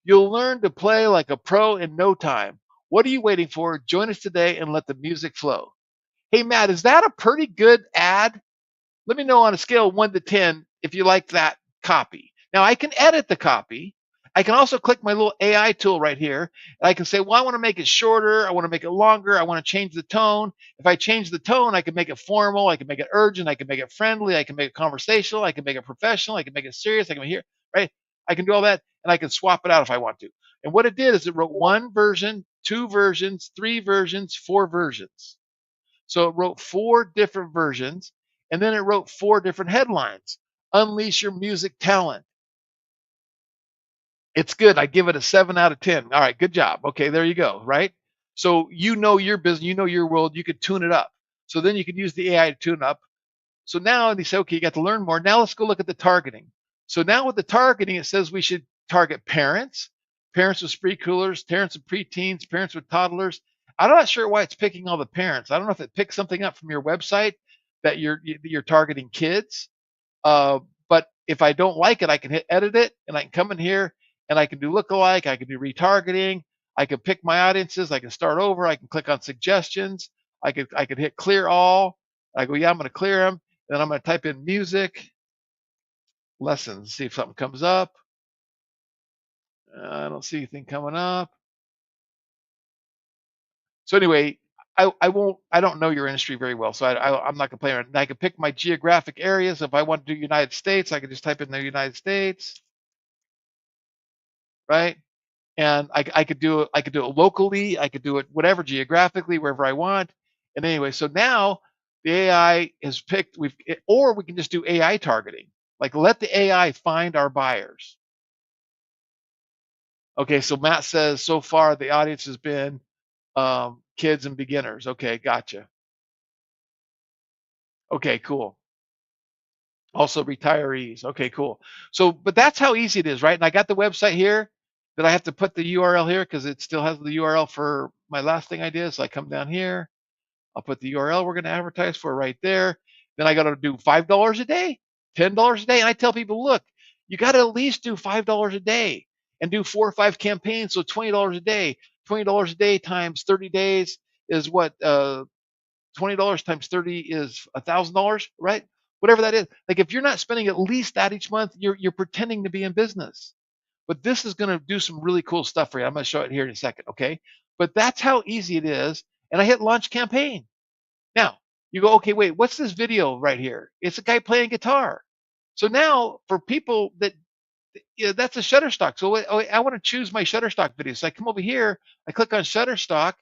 you'll learn to play like a pro in no time. What are you waiting for? Join us today and let the music flow. Hey, Matt, is that a pretty good ad? Let me know on a scale of 1 to 10 if you like that copy. Now, I can edit the copy. I can also click my little AI tool right here, and I can say, well, I want to make it shorter. I want to make it longer. I want to change the tone. If I change the tone, I can make it formal. I can make it urgent. I can make it friendly. I can make it conversational. I can make it professional. I can make it serious. I can make it here, right? I can do all that, and I can swap it out if I want to. And what it did is it wrote 1 version, 2 versions, 3 versions, 4 versions. So it wrote 4 different versions, and then it wrote 4 different headlines. Unleash your music talent. It's good. I give it a 7 out of 10. All right, good job. Okay, there you go, right? So you know your business, you know your world, you could tune it up. So then you could use the AI to tune up. So now they say, okay, you got to learn more. Now let's go look at the targeting. So now with the targeting, it says we should target parents, parents with preschoolers, parents with preteens, parents with toddlers. I'm not sure why it's picking all the parents. I don't know if it picks something up from your website that you're targeting kids. But if I don't like it, I can hit edit it, and I can come in here and I can do lookalike. I can do retargeting. I can pick my audiences. I can start over. I can click on suggestions. I could hit clear all. I go, yeah, I'm going to clear them. Then I'm going to type in music lessons, see if something comes up. I don't see anything coming up. So anyway, I don't know your industry very well, so I'm not going to play around. I can pick my geographic areas. If I want to do United States, I can just type in the United States, right? And I could do it locally. I could do it whatever geographically, wherever I want. And anyway, so now the AI has picked. Or we can just do AI targeting. Like let the AI find our buyers. Okay, so Matt says so far the audience has been kids and beginners. Okay, gotcha. Okay, cool. Also retirees. Okay, cool. So, but that's how easy it is, right? And I got the website here. That I have to put the URL here because it still has the URL for my last thing I did. So I come down here. I'll put the URL we're going to advertise for right there. Then I got to do $5 a day, $10 a day. And I tell people, look, you got to at least do $5 a day and do 4 or 5 campaigns. So $20 a day. $20 a day times 30 days is what? $20 times 30 is $1,000, right? Whatever that is. Like if you're not spending at least that each month, you're pretending to be in business. But this is going to do some really cool stuff for you. I'm going to show it here in a second, okay? But that's how easy it is. And I hit launch campaign. Now, you go, okay, wait, what's this video right here? It's a guy playing guitar. So now for people that, that's a Shutterstock. So I want to choose my Shutterstock video. So I come over here, I click on Shutterstock,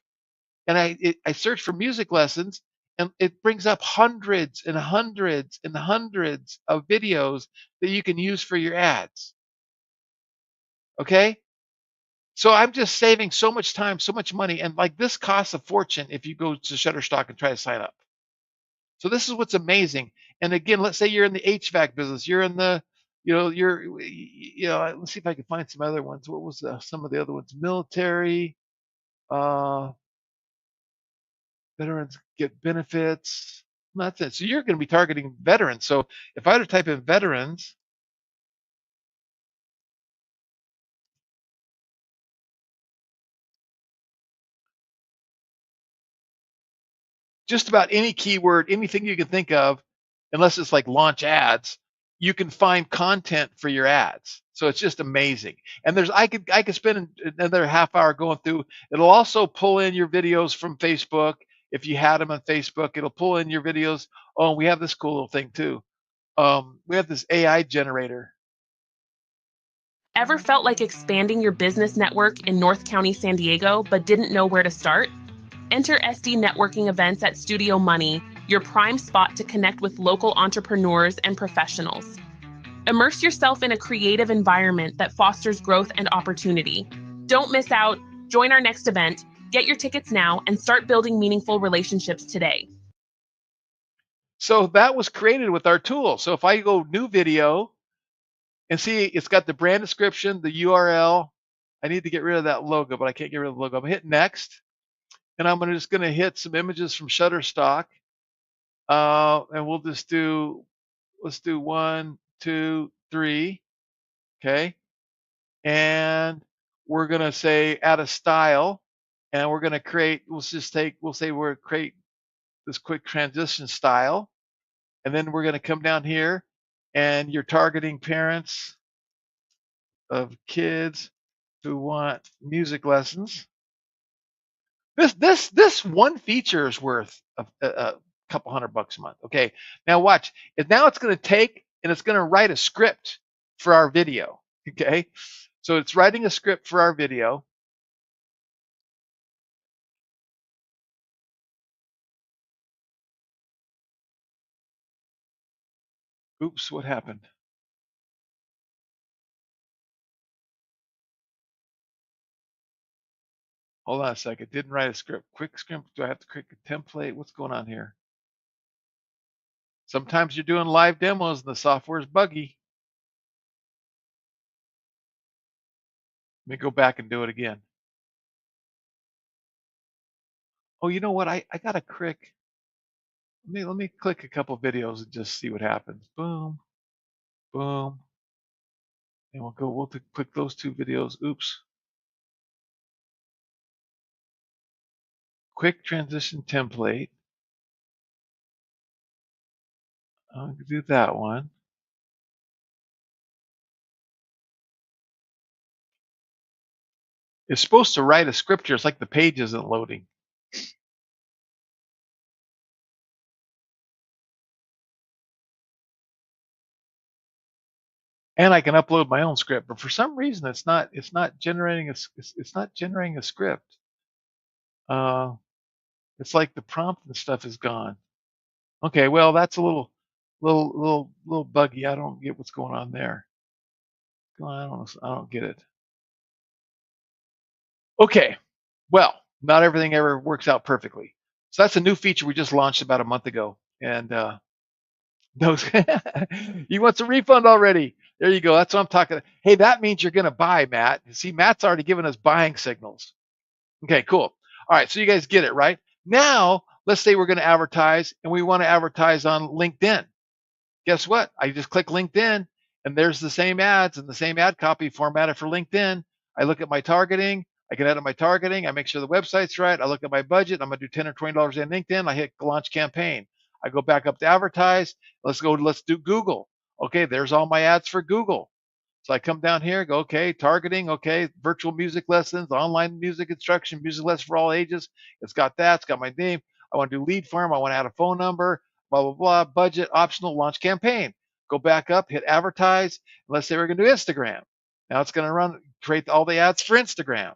and I search for music lessons, and it brings up hundreds and hundreds and hundreds of videos that you can use for your ads. Okay? So I'm just saving so much time, so much money, and like this costs a fortune if you go to Shutterstock and try to sign up. So this is what's amazing. And again, let's say you're in the HVAC business, you're in the, let's see if I can find some other ones. What was some of the other ones? Military, veterans get benefits. That's it. So you're going to be targeting veterans. So if I were to type in veterans, just about any keyword, anything you can think of, unless it's like launch ads, you can find content for your ads. So it's just amazing. And I could spend another half hour going through. It'll also pull in your videos from Facebook. If you had them on Facebook, it'll pull in your videos. Oh, we have this cool little thing too. We have this AI generator. Ever felt like expanding your business network in North County, San Diego, but didn't know where to start? Enter SD networking events at Studio Money, your prime spot to connect with local entrepreneurs and professionals. Immerse yourself in a creative environment that fosters growth and opportunity. Don't miss out. Join our next event. Get your tickets now and start building meaningful relationships today. So that was created with our tool. So if I go new video and see, it's got the brand description, the URL. I need to get rid of that logo, but I can't get rid of the logo. I'm hit next. And I'm just going to hit some images from Shutterstock. And we'll just let's do 1, 2, 3. Okay. And we're going to say add a style. And we're going to create, we'll say we're create this quick transition style. And then we're going to come down here and you're targeting parents of kids who want music lessons. This one feature is worth a couple $100 a month. Okay, now watch. Now it's going to take and it's going to write a script for our video. Okay, so it's writing a script for our video. Oops, what happened? Hold on a second. Didn't write a script. Quick script. Do I have to create a template? What's going on here? Sometimes you're doing live demos and the software is buggy. Let me go back and do it again. Oh, you know what? I got to click. Let me click a couple videos and just see what happens. Boom, boom. And we'll click those 2 videos. Oops. Quick transition template. I'm going to do that one. It's supposed to write a script here. It's like the page isn't loading. And I can upload my own script, but for some reason it's not generating a script. It's like the prompt and stuff is gone. Okay, well that's a little buggy. I don't get what's going on there. I don't get it. Okay, well, not everything ever works out perfectly. So that's a new feature we just launched about a month ago. And those you want some refund already? There you go. That's what I'm talking about. Hey, that means you're going to buy, Matt. See, Matt's already given us buying signals. Okay, cool. All right, so you guys get it, right? Now, let's say we're going to advertise and we want to advertise on LinkedIn. Guess what? I just click LinkedIn and there's the same ads and the same ad copy formatted for LinkedIn. I look at my targeting. I can edit my targeting. I make sure the website's right. I look at my budget. I'm going to do $10 or $20 in LinkedIn. I hit launch campaign. I go back up to advertise. Let's do Google. Okay, there's all my ads for Google. So I come down here, go, okay, targeting, okay, virtual music lessons, online music instruction, music lessons for all ages. It's got that. It's got my name. I want to do lead form. I want to add a phone number, blah, blah, blah, budget, optional, launch campaign. Go back up, hit advertise. Let's say we're going to do Instagram. Now it's going to create all the ads for Instagram.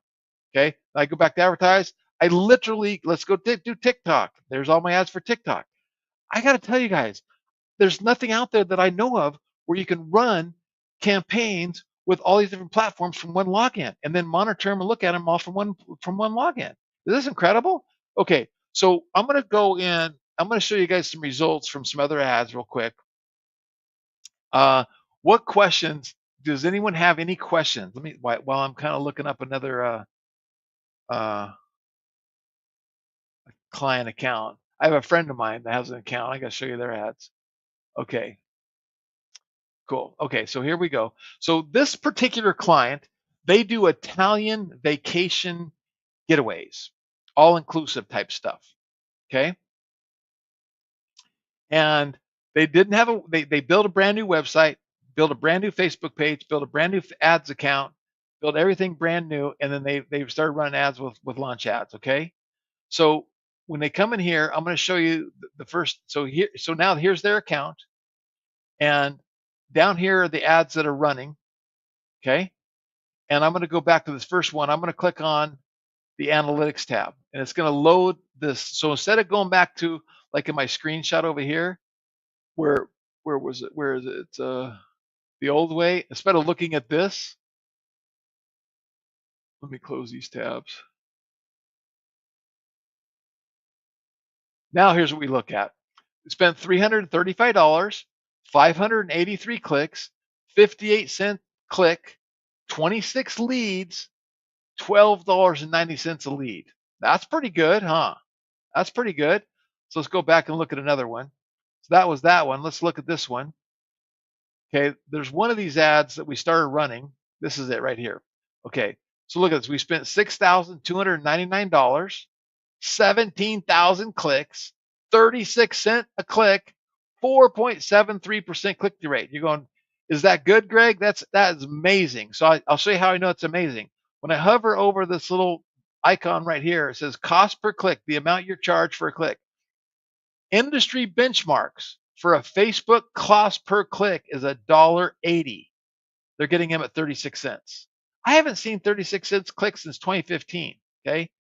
Okay, I go back to advertise. I literally, let's go do TikTok. There's all my ads for TikTok. I got to tell you guys, there's nothing out there that I know of where you can run campaigns with all these different platforms from one login, and then monitor them and look at them all from one login. Is this incredible? Okay, so I'm going to go in. I'm going to show you guys some results from some other ads real quick. What questions? Does anyone have any questions? Let me, while I'm kind of looking up another client account. I have a friend of mine that has an account. I got to show you their ads. Okay, cool. Okay, so here we go. So this particular client, they do Italian vacation getaways, all inclusive type stuff. Okay. And they didn't have they built a brand new website, built a brand new Facebook page, built a brand new ads account, built everything brand new. And then they started running ads with launch ads. Okay. So when they come in here, I'm going to show you the first. So now here's their account, and down here are the ads that are running. Okay. And I'm going to go back to this first one. I'm going to click on the analytics tab, and it's going to load this. So instead of going back to like in my screenshot over here, where was it? Where is it? The old way. Instead of looking at this, let me close these tabs. Now here's what we look at. We spent $335, 583 clicks, 58-cent click, 26 leads, $12.90 a lead. That's pretty good, huh? That's pretty good. So let's go back and look at another one. So that was that one. Let's look at this one. Okay, there's one of these ads that we started running. This is it right here. Okay, so look at this. We spent $6,299, 17,000 clicks, 36 cents a click, 4.73% click-through rate. You're going, is that good, Greg? That is amazing. So I'll show you how I know it's amazing. When I hover over this little icon right here, it says cost per click, the amount you're charged for a click. Industry benchmarks for a Facebook cost per click is $1.80. They're getting them at 36 cents. I haven't seen 36 cents click since 2015. Okay.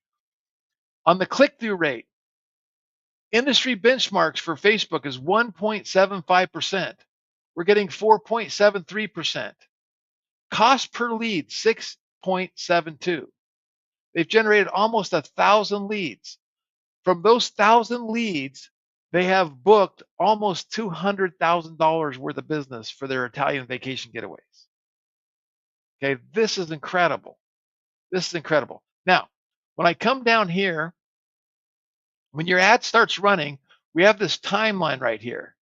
On the click-through rate, industry benchmarks for Facebook is 1.75%. We're getting 4.73%. Cost per lead, 6.72. They've generated almost 1,000 leads. From those 1,000 leads, they have booked almost $200,000 worth of business for their Italian vacation getaways. Okay, this is incredible. This is incredible. Now, when I come down here, when your ad starts running, we have this timeline right here.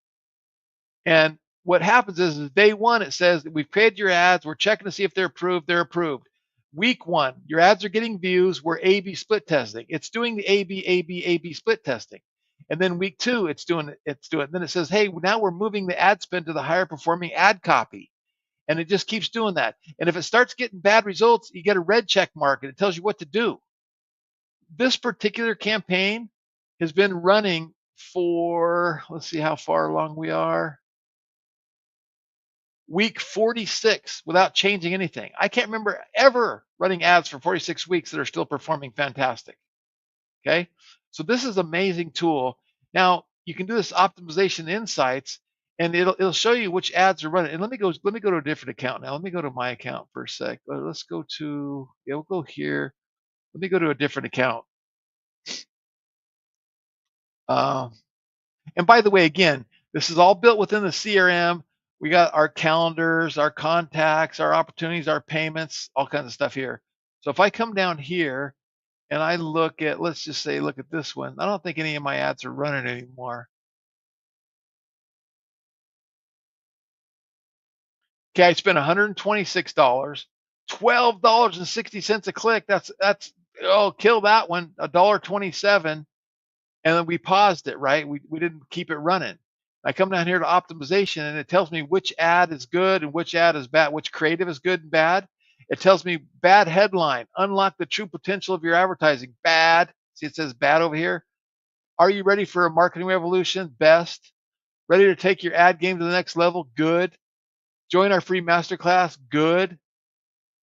And what happens is day one, it says that we've created your ads. We're checking to see if they're approved. They're approved. Week one, your ads are getting views. We're A/B split testing. It's doing the A/B split testing. And then week two, it's doing. And then it says, hey, now we're moving the ad spend to the higher performing ad copy. And it just keeps doing that. And if it starts getting bad results, you get a red check mark and it tells you what to do. This particular campaign has been running for, let's see how far along we are. Week 46 without changing anything. I can't remember ever running ads for 46 weeks that are still performing fantastic. Okay, so this is an amazing tool. Now you can do this optimization insights, and it'll show you which ads are running. And let me go to a different account now. Let me go to my account for a sec. Let's go to, yeah, we'll go here. Let me go to a different account. And by the way, again, this is all built within the CRM. We got our calendars, our contacts, our opportunities, our payments, all kinds of stuff here. So if I come down here and I look at, let's just say, look at this one. I don't think any of my ads are running anymore. Okay, I spent $126, $12.60 a click. That's kill that one, $1.27. And then we paused it, right? We didn't keep it running. I come down here to optimization, and it tells me which ad is good and which ad is bad, which creative is good and bad. It tells me bad headline, unlock the true potential of your advertising. Bad. See, it says bad over here. Are you ready for a marketing revolution? Best. Ready to take your ad game to the next level? Good. Join our free masterclass? Good.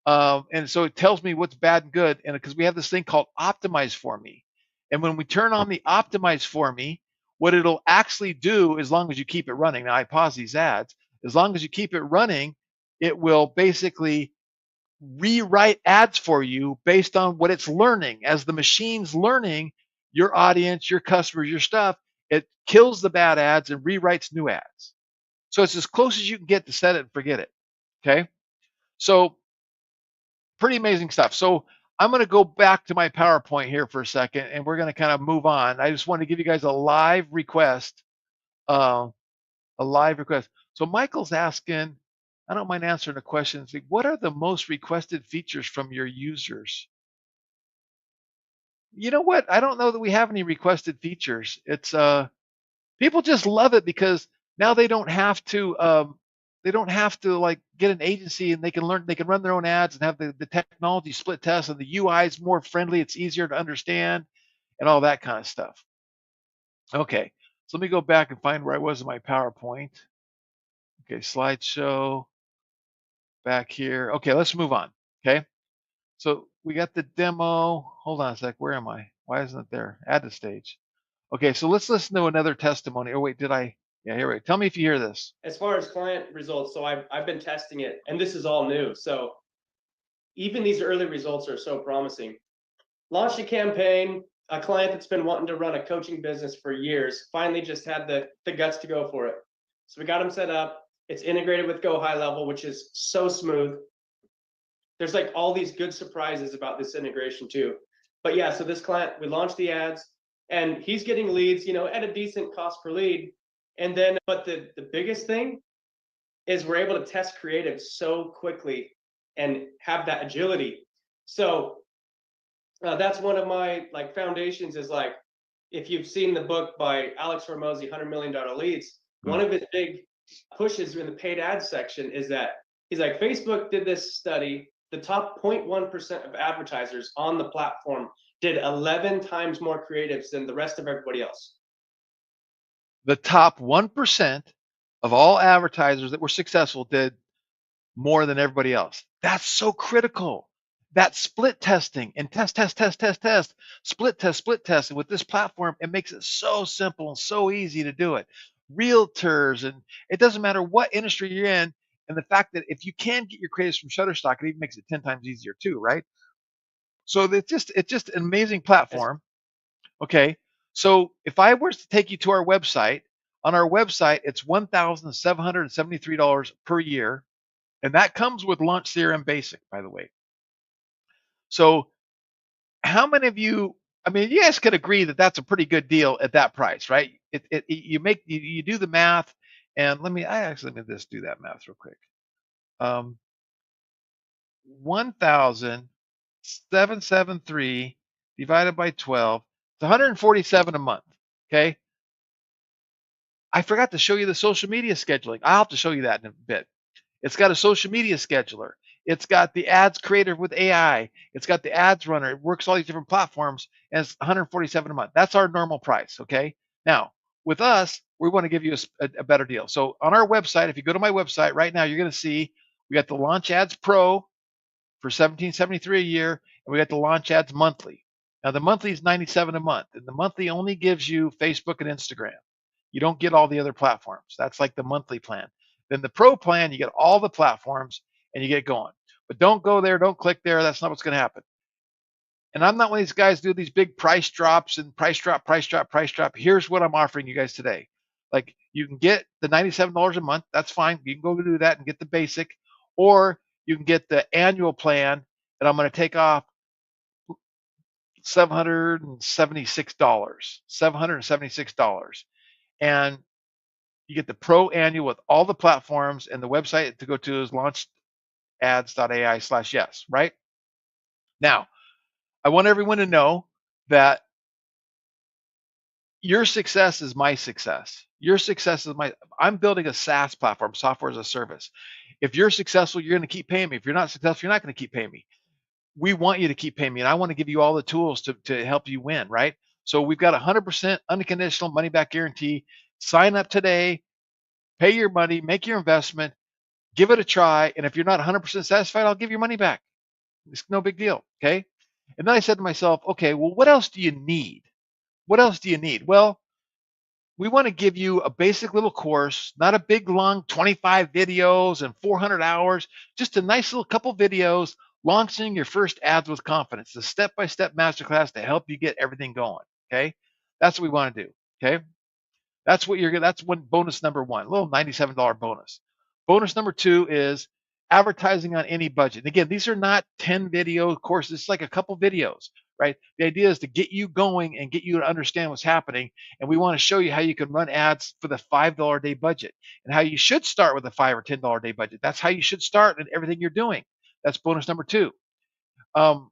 And so it tells me what's bad and good. And because we have this thing called optimize for me. And when we turn on the optimize for me, what it'll actually do, as long as you keep it running, now I pause these ads, as long as you keep it running, it will basically rewrite ads for you based on what it's learning. As the machine's learning your audience, your customers, your stuff, it kills the bad ads and rewrites new ads. So it's as close as you can get to set it and forget it. Okay. So pretty amazing stuff. So I'm going to go back to my PowerPoint here for a second, and we're going to kind of move on. I just want to give you guys a live request. So Michael's asking, I don't mind answering the question. What are the most requested features from your users? You know what? I don't know that we have any requested features. It's people just love it because now they don't have to like get an agency, and they can run their own ads and have the technology split test, and the UI is more friendly, it's easier to understand, and all that kind of stuff. Okay, so let me go back and find where I was in my PowerPoint. Okay, slideshow back here. Okay, let's move on. Okay, so we got the demo. Hold on a sec. Where am I? Why isn't it there? Add to stage. Okay, so let's listen to another testimony. Oh wait, did I? Yeah, here we go. Tell me if you hear this. As far as client results, so I've been testing it, and this is all new. So even these early results are so promising. Launched a campaign, a client that's been wanting to run a coaching business for years, finally just had the guts to go for it. So we got them set up. It's integrated with Go High Level, which is so smooth. There's like all these good surprises about this integration too. But yeah, so this client, we launched the ads, and he's getting leads, at a decent cost per lead. And then, but the biggest thing is we're able to test creative so quickly and have that agility. So that's one of my foundations is if you've seen the book by Alex Hormozi, $100 Million Leads, one of his big pushes in the paid ads section is that he's like, Facebook did this study, the top 0.1% of advertisers on the platform did 11 times more creatives than the rest of everybody else. The top 1% of all advertisers that were successful did more than everybody else. That's so critical. That split testing and test, split test. And with this platform, it makes it so simple and so easy to do it. Realtors, and it doesn't matter what industry you're in. And the fact that if you can get your creatives from Shutterstock, it even makes it 10 times easier too, right? So it's just an amazing platform. Okay. So if I were to take you to our website, on our website, it's $1,773 per year. And that comes with Launch CRM Basic, by the way. So how many of you, you guys could agree that that's a pretty good deal at that price, right? You do the math, and let me just do that math real quick. 1,773 divided by 12, it's 147 a month. Okay. I forgot to show you the social media scheduling. I'll have to show you that in a bit. It's got a social media scheduler. It's got the ads creator with AI. It's got the ads runner. It works all these different platforms, and it's 147 a month. That's our normal price. Okay. Now with us, we want to give you a better deal. So on our website, if you go to my website right now, you're going to see we got the Launch Ads Pro for $1,773 a year, and we got the Launch Ads Monthly. Now the monthly is $97 a month, and the monthly only gives you Facebook and Instagram. You don't get all the other platforms. That's like the monthly plan. Then the Pro plan, you get all the platforms and you get going. But don't go there, don't click there. That's not what's going to happen. And I'm not one of these guys who do these big price drops and price drop. Here's what I'm offering you guys today. Like, you can get the $97 a month. That's fine. You can go do that and get the basic, or you can get the annual plan that I'm going to take off $776. And you get the Pro annual with all the platforms, and the website to go to is launchads.ai/yes, right? Now, I want everyone to know that your success is my success. Your success is I'm building a SaaS platform, software as a service. If you're successful, you're going to keep paying me. If you're not successful, you're not going to keep paying me. We want you to keep paying me, and I want to give you all the tools to help you win, right? So we've got 100% unconditional money back guarantee. Sign up today, pay your money, make your investment, give it a try. And if you're not 100% satisfied, I'll give your money back. It's no big deal. Okay. And then I said to myself, okay, well, what else do you need? What else do you need? Well, we want to give you a basic little course, not a big long 25 videos and 400 hours, just a nice little couple videos launching your first ads with confidence, the step-by-step masterclass to help you get everything going. Okay. That's what we want to do. Okay. That's one bonus number one, a little $97 bonus. Bonus number two is advertising on any budget. Again, these are not 10 video courses. It's like a couple videos, right? The idea is to get you going and get you to understand what's happening. And we want to show you how you can run ads for the $5 a day budget and how you should start with a $5 or $10 a day budget. That's how you should start in everything you're doing. That's bonus number two. And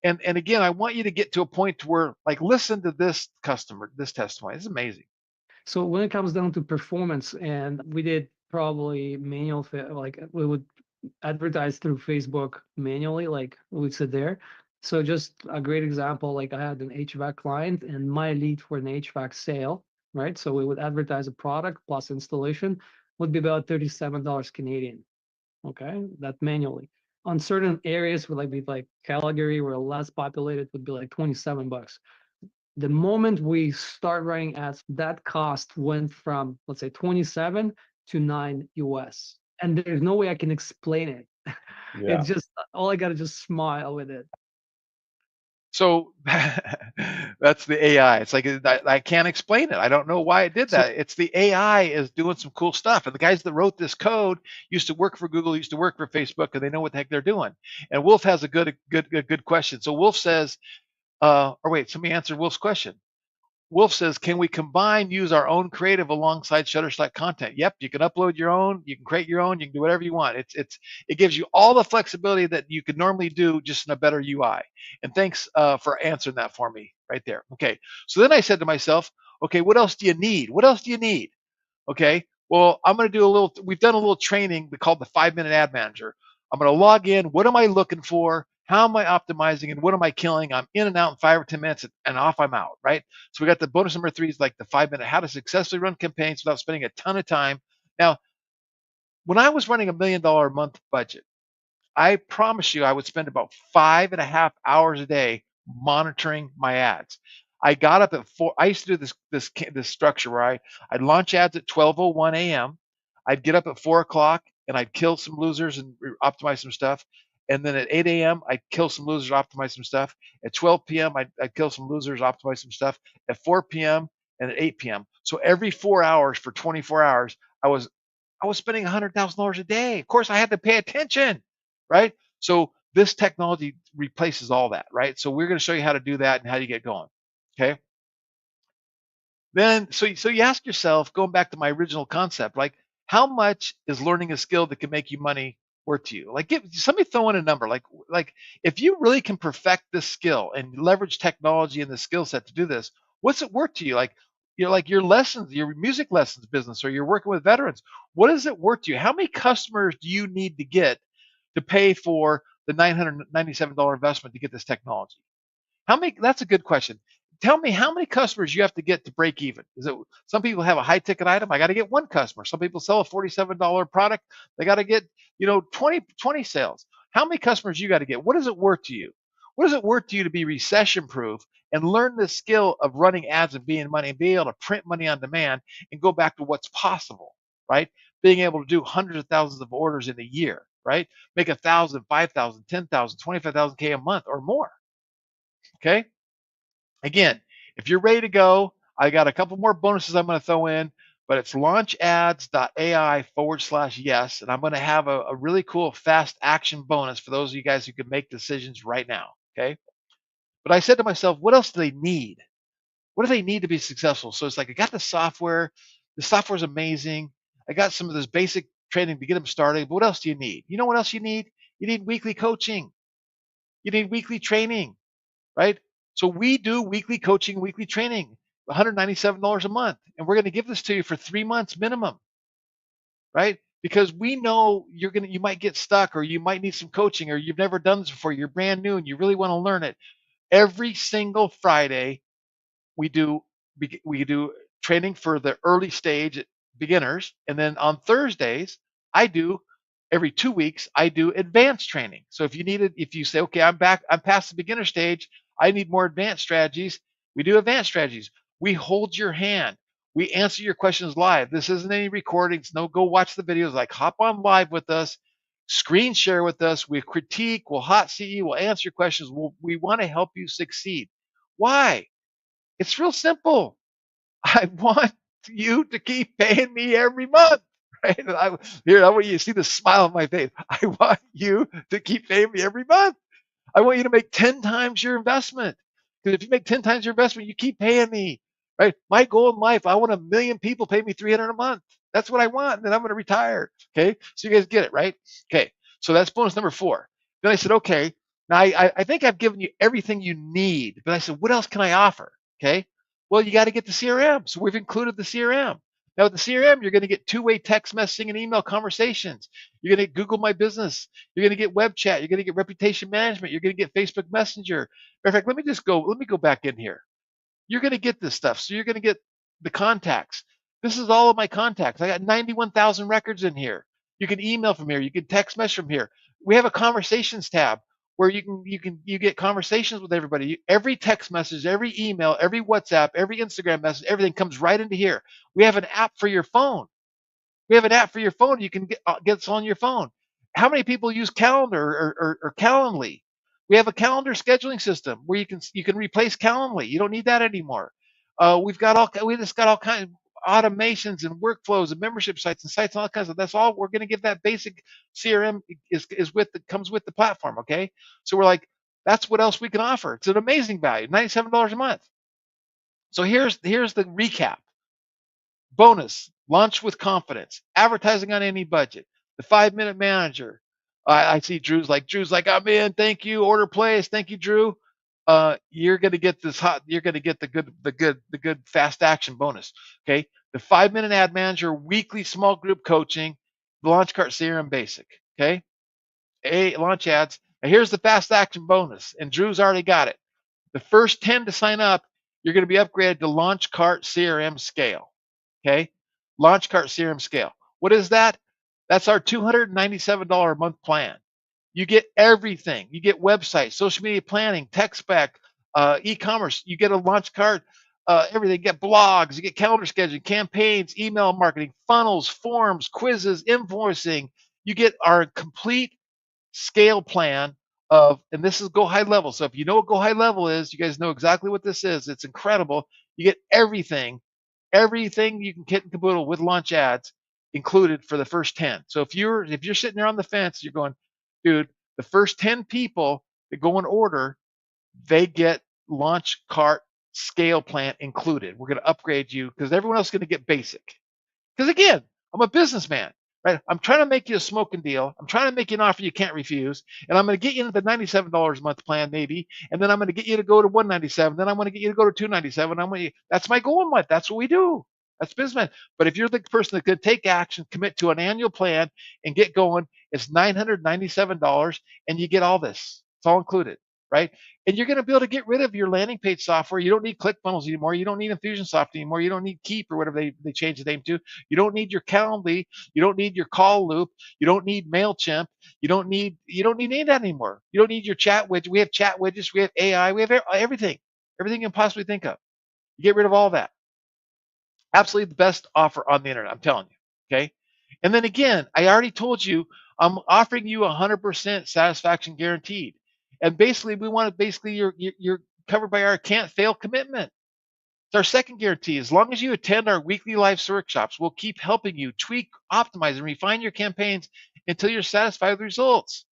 again, I want you to get to a point where, like, listen to this testimony. It's amazing. So when it comes down to performance, and we did probably manual, like we would advertise through Facebook manually, like we would sit there. So just a great example, like I had an HVAC client and my lead for an HVAC sale, right? So we would advertise a product plus installation would be about $37 Canadian. Okay, that manually. On certain areas would be like Calgary, where less populated, would be like 27 bucks. The moment we start running ads, that cost went from, let's say, 27 to 9 US. And there's no way I can explain it. Yeah. It's just, all I got to just smile with it. So that's the AI. It's like, I can't explain it. I don't know why it did that. It's the AI is doing some cool stuff. And the guys that wrote this code used to work for Google, used to work for Facebook, and they know what the heck they're doing. And Wolf has a good question. So Wolf says, or wait, somebody answered Wolf's question. Wolf says, can we use our own creative alongside Shutterstock content? Yep, you can upload your own, you can create your own, you can do whatever you want. It gives you all the flexibility that you could normally do, just in a better UI. And thanks for answering that for me right there. Okay, so then I said to myself, okay, what else do you need? What else do you need? Okay, well, I'm going to do we've done a little training called the 5-minute ad manager. I'm going to log in. What am I looking for? How am I optimizing, and what am I killing? I'm in and out in 5 or 10 minutes, and off I'm out, right? So we got the bonus number 3 is like the 5-minute, how to successfully run campaigns without spending a ton of time. Now, when I was running $1 million a month budget, I promise you I would spend about 5.5 hours a day monitoring my ads. I got up at 4. I used to do this structure where I'd launch ads at 12:01 a.m. I'd get up at 4 o'clock and I'd kill some losers and optimize some stuff. And then at 8 a.m., I'd kill some losers, optimize some stuff. At 12 p.m., I'd kill some losers, optimize some stuff. At 4 p.m. and at 8 p.m. So every 4 hours for 24 hours, I was spending $100,000 a day. Of course, I had to pay attention, right? So this technology replaces all that, right? So we're going to show you how to do that and how you get going, okay? Then, so you ask yourself, going back to my original concept, like, how much is learning a skill that can make you money worth to you? Like, somebody throw in a number. Like if you really can perfect this skill and leverage technology and the skill set to do this, what's it worth to you? Like, your lessons, your music lessons business, or you're working with veterans. What is it worth to you? How many customers do you need to get to pay for the $997 investment to get this technology? That's a good question. Tell me how many customers you have to get to break even. Is it, some people have a high ticket item. I got to get 1 customer. Some people sell a $47 product. They got to get, 20 sales. How many customers you got to get? What is it worth to you? What is it worth to you to be recession proof and learn the skill of running ads and being money and being able to print money on demand and go back to what's possible, right? Being able to do hundreds of thousands of orders in a year, right? Make 1,000, 5,000, 10,000, 25,000 a month or more. Okay. Again, if you're ready to go, I got a couple more bonuses I'm going to throw in, but it's launchads.ai/yes. And I'm going to have a really cool fast action bonus for those of you guys who can make decisions right now. Okay. But I said to myself, what else do they need? What do they need to be successful? So it's like, I got the software. The software is amazing. I got some of this basic training to get them started. But what else do you need? You know what else you need? You need weekly coaching. You need weekly training, right? So we do weekly coaching, weekly training, $197 a month. And we're going to give this to you for 3 months minimum, right? Because we know you might get stuck, or you might need some coaching, or you've never done this before. You're brand new and you really want to learn it. Every single Friday, we do training for the early stage beginners. And then on Thursdays, every 2 weeks, I do advanced training. So if you say, okay, I'm past the beginner stage, I need more advanced strategies, we do advanced strategies. We hold your hand. We answer your questions live. This isn't any recordings. No, go watch the videos. Like hop on live with us, screen share with us. We critique, we'll hot seat you, we'll answer your questions. We want to help you succeed. Why? It's real simple. I want you to keep paying me every month. Right? And I want you to see the smile on my face. I want you to keep paying me every month. I want you to make 10 times your investment. Because if you make 10 times your investment, you keep paying me. Right? My goal in life, I want 1 million people pay me $300 a month. That's what I want. And then I'm going to retire. Okay. So you guys get it, right? Okay. So that's bonus number 4. Then I said, okay, now I think I've given you everything you need. But I said, what else can I offer? Okay. Well, you got to get the CRM. So we've included the CRM. Now with the CRM, you're going to get two-way text messaging and email conversations. You're going to get Google My Business. You're going to get web chat. You're going to get reputation management. You're going to get Facebook Messenger. Matter of fact, let me go back in here. You're going to get this stuff. So you're going to get the contacts. This is all of my contacts. I got 91,000 records in here. You can email from here. You can text message from here. We have a conversations tab where you get conversations with everybody. Every text message, every email, every WhatsApp, every Instagram message, everything comes right into here. We have an app for your phone. We have an app for your phone. You can get this on your phone. How many people use Calendar or Calendly? We have a calendar scheduling system where you can replace Calendly. You don't need that anymore. We just got all kinds of automations and workflows and membership sites and sites and all kinds of. That's all we're going to give. That basic CRM comes with the platform. Okay, so we're like, that's what else we can offer. It's an amazing value, $97 a month. So here's the recap. Bonus, launch with confidence, advertising on any budget, the 5-minute manager. I see Drew's like, I'm in, thank you, order placed, thank you, Drew. You're gonna get you're gonna get the good fast action bonus. Okay. The 5-minute ad manager, weekly small group coaching, the launch cart CRM basic. Okay. Launch ads. Now here's the fast action bonus, and Drew's already got it. The first 10 to sign up, you're going to be upgraded to Launch Cart CRM Scale. Okay? Launch Cart CRM Scale. What is that? That's our $297 a month plan. You get everything. You get websites, social media planning, tech spec, e-commerce. You get a Launch Cart, everything. You get blogs. You get calendar scheduling, campaigns, email marketing, funnels, forms, quizzes, invoicing. You get our complete scale plan of, and this is Go High Level. So if you know what Go High Level is, you guys know exactly what this is. It's incredible. You get everything you can kit and caboodle with launch ads included for the first 10. So if you're sitting there on the fence, you're going, dude, the first 10 people that go in order, they get launch cart scale plan included. We're going to upgrade you because everyone else is going to get basic. Because again, I'm a businessman, right? I'm trying to make you a smoking deal. I'm trying to make you an offer you can't refuse. And I'm going to get you into the $97 a month plan, maybe. And then I'm going to get you to go to $197. Then I'm going to get you to go to $297. That's my goal in life. That's what we do. That's businessman. But if you're the person that could take action, commit to an annual plan and get going, it's $997 and you get all this. It's all included, right? And you're going to be able to get rid of your landing page software. You don't need ClickFunnels anymore. You don't need Infusionsoft anymore. You don't need Keep or whatever they changed the name to. You don't need your Calendly. You don't need your call loop. You don't need MailChimp. You don't need any of that anymore. You don't need your chat widget. We have chat widgets. We have AI. We have everything you can possibly think of. You get rid of all that. Absolutely the best offer on the internet. I'm telling you. Okay. And then again, I already told you, I'm offering you 100% satisfaction guaranteed. And basically, we want you're covered by our can't fail commitment. It's our second guarantee. As long as you attend our weekly live workshops, we'll keep helping you tweak, optimize, and refine your campaigns until you're satisfied with the results.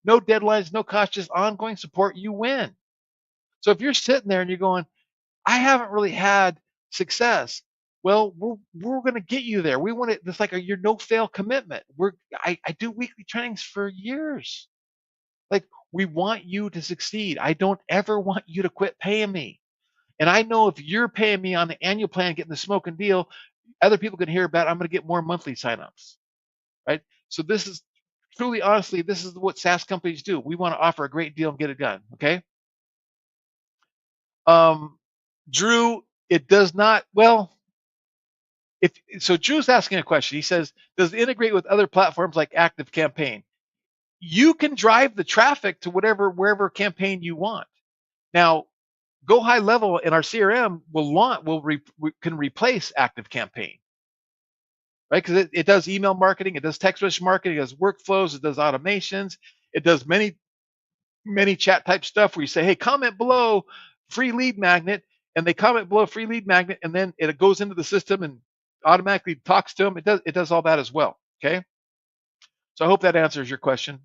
No deadlines, no cost, just ongoing support. You win. So if you're sitting there and you're going, I haven't really had success. Well, we're going to get you there. We want it. It's like your no fail commitment. I do weekly trainings for years. Like, we want you to succeed. I don't ever want you to quit paying me. And I know if you're paying me on the annual plan, getting the smoking deal, other people can hear about it. I'm going to get more monthly signups, right? So this is truly, honestly, this is what SaaS companies do. We want to offer a great deal and get it done, okay? Drew, it does not, well, so Drew's asking a question. He says, does it integrate with other platforms like ActiveCampaign? You can drive the traffic to wherever campaign you want. Now, Go High Level in our CRM can replace Active Campaign, right? Because it does email marketing, it does text message marketing, it does workflows, it does automations, it does many chat type stuff where you say, hey, comment below free lead magnet, and they comment below free lead magnet, and then it goes into the system and automatically talks to them. It does all that as well. Okay. So I hope that answers your question.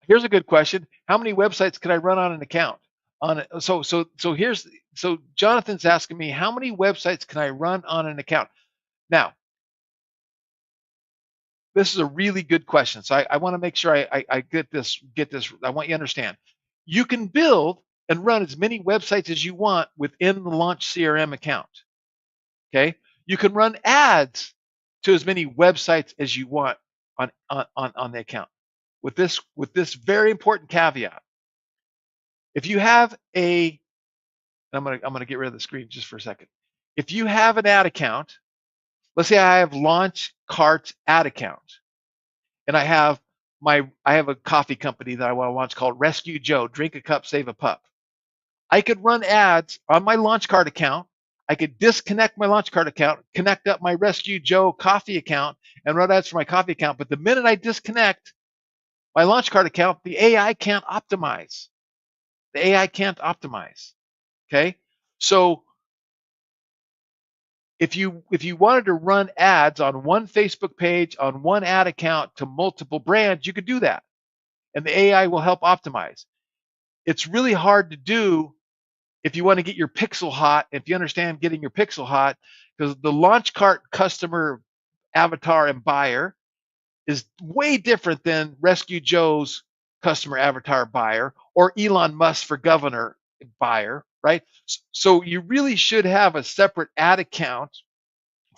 Here's a good question. How many websites can I run on an account? So Jonathan's asking me, how many websites can I run on an account? Now, this is a really good question. So I want to make sure I get this. I want you to understand. You can build and run as many websites as you want within the Launch CRM account. Okay. You can run ads to as many websites as you want on the account. With this very important caveat. If you have I'm gonna get rid of the screen just for a second. If you have an ad account, let's say I have Launch Cart ad account, and I have a coffee company that I want to launch called Rescue Joe, Drink a Cup, Save a Pup. I could run ads on my Launch Cart account. I could disconnect my Launch Cart account, connect up my Rescue Joe coffee account, and run ads for my coffee account. But the minute I disconnect my Launch Cart account, the AI can't optimize. The AI can't optimize. Okay, so if you wanted to run ads on one Facebook page, on one ad account to multiple brands, you could do that, and the AI will help optimize. It's really hard to do if you want to get your pixel hot. If you understand getting your pixel hot, because the Launch Cart customer avatar and buyer is way different than Rescue Joe's customer avatar buyer or Elon Musk for governor buyer, right? So you really should have a separate ad account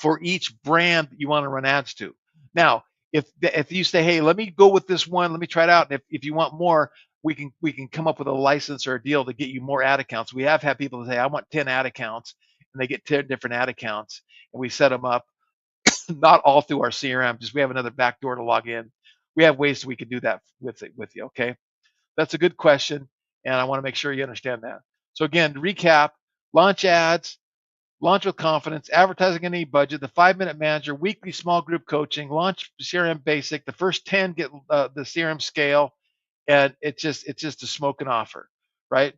for each brand that you want to run ads to. Now, if you say, hey, let me go with this one, let me try it out, and if you want more, we can come up with a license or a deal to get you more ad accounts. We have had people say, I want 10 ad accounts, and they get 10 different ad accounts, and we set them up, not all through our CRM, just we have another backdoor to log in. We have ways we can do that with you, okay? That's a good question, and I want to make sure you understand that. So again, to recap, launch ads, launch with confidence, advertising any budget, the 5-minute manager, weekly small group coaching, launch CRM basic, the first 10 get the CRM scale, and it's just a smoking offer, right?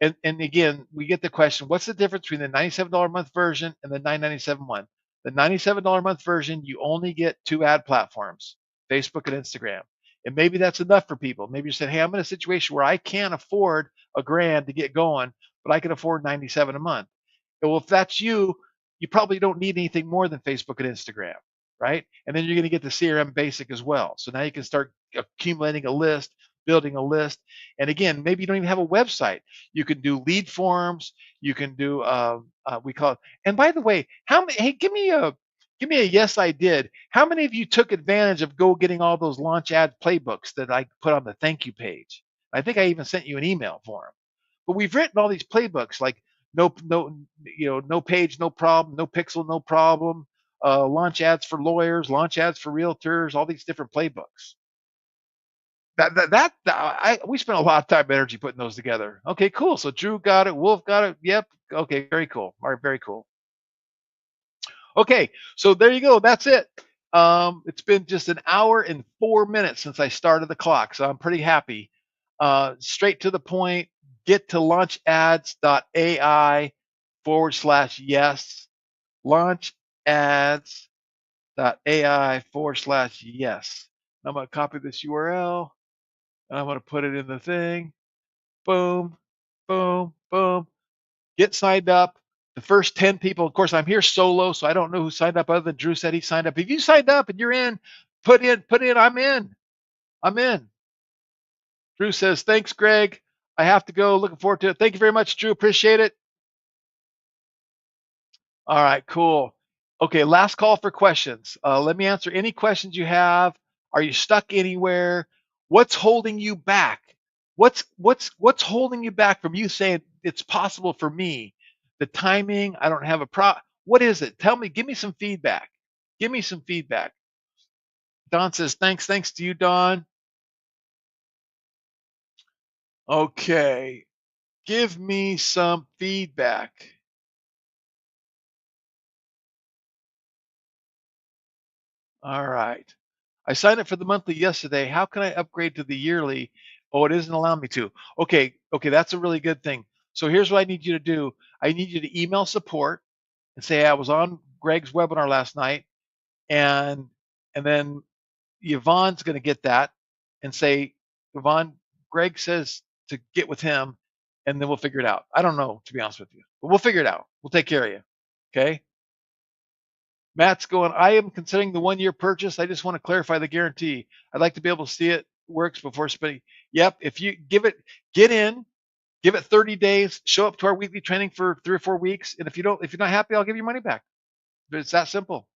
And again, we get the question, what's the difference between the $97 a month version and the $997 one? The $97 a month version, you only get 2 ad platforms, Facebook and Instagram. And maybe that's enough for people. Maybe you said, hey, I'm in a situation where I can't afford $1,000 to get going, but I can afford $97 a month. Well, if that's you, you probably don't need anything more than Facebook and Instagram, right? And then you're going to get the CRM basic as well. So now you can start accumulating a list, building a list. And again, maybe you don't even have a website. You can do lead forms. You can do, we call it. And by the way, hey, give me a yes, I did. How many of you took advantage of getting all those launch ad playbooks that I put on the thank you page? I think I even sent you an email for them. But we've written all these playbooks like no page, no problem, no pixel, no problem, launch ads for lawyers, launch ads for realtors, all these different playbooks. We spent a lot of time and energy putting those together. Okay, cool. So Drew got it. Wolf got it. Yep. Okay, very cool. All right, very cool. Okay, so there you go. That's it. It's been just an hour and 4 minutes since I started the clock, so I'm pretty happy. Straight to the point. Get to launchads.ai/yes. Launchads.ai/yes. I'm going to copy this URL and I'm going to put it in the thing. Boom, boom, boom. Get signed up. The first 10 people, of course, I'm here solo, so I don't know who signed up other than Drew said he signed up. If you signed up and you're in, put in, I'm in. Drew says, thanks, Greg. I have to go. Looking forward to it. Thank you very much, Drew. Appreciate it. All right, cool. Okay, last call for questions. Let me answer any questions you have. Are you stuck anywhere? What's holding you back? What's holding you back from you saying it's possible for me? The timing, I don't have a problem. What is it? Tell me, give me some feedback. Give me some feedback. Don says, thanks to you, Don. Okay. Give me some feedback. All right. I signed up for the monthly yesterday. How can I upgrade to the yearly? Oh, it isn't allowing me to. Okay, that's a really good thing. So here's what I need you to do. I need you to email support and say I was on Greg's webinar last night, and then Yvonne's going to get that and say, Yvonne, Greg says to get with him, and then we'll figure it out. I don't know, to be honest with you, but we'll figure it out. We'll take care of you. Okay. Matt's going, I am considering the 1 year purchase. I just want to clarify the guarantee. I'd like to be able to see it works before spending. Yep. If you get in, give it 30 days, show up to our weekly training for 3 or 4 weeks. And if you're not happy, I'll give you money back. But it's that simple.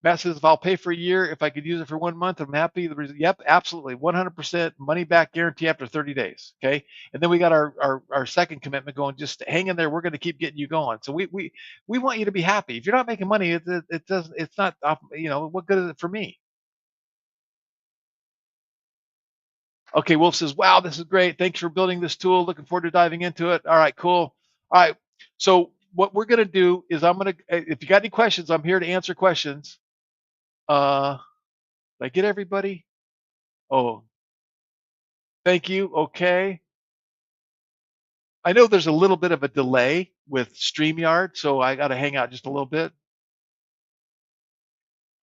Matt says, if I'll pay for a year, if I could use it for 1 month, I'm happy. Yep, absolutely. 100% money back guarantee after 30 days. Okay. And then we got our second commitment going, just hang in there. We're going to keep getting you going. So we want you to be happy. If you're not making money, it doesn't, it's not, what good is it for me? Okay. Wolf says, wow, this is great. Thanks for building this tool. Looking forward to diving into it. All right, cool. All right. So what we're going to do is if you got any questions, I'm here to answer questions. Did I get everybody? Oh, thank you. Okay. I know there's a little bit of a delay with StreamYard, so I got to hang out just a little bit.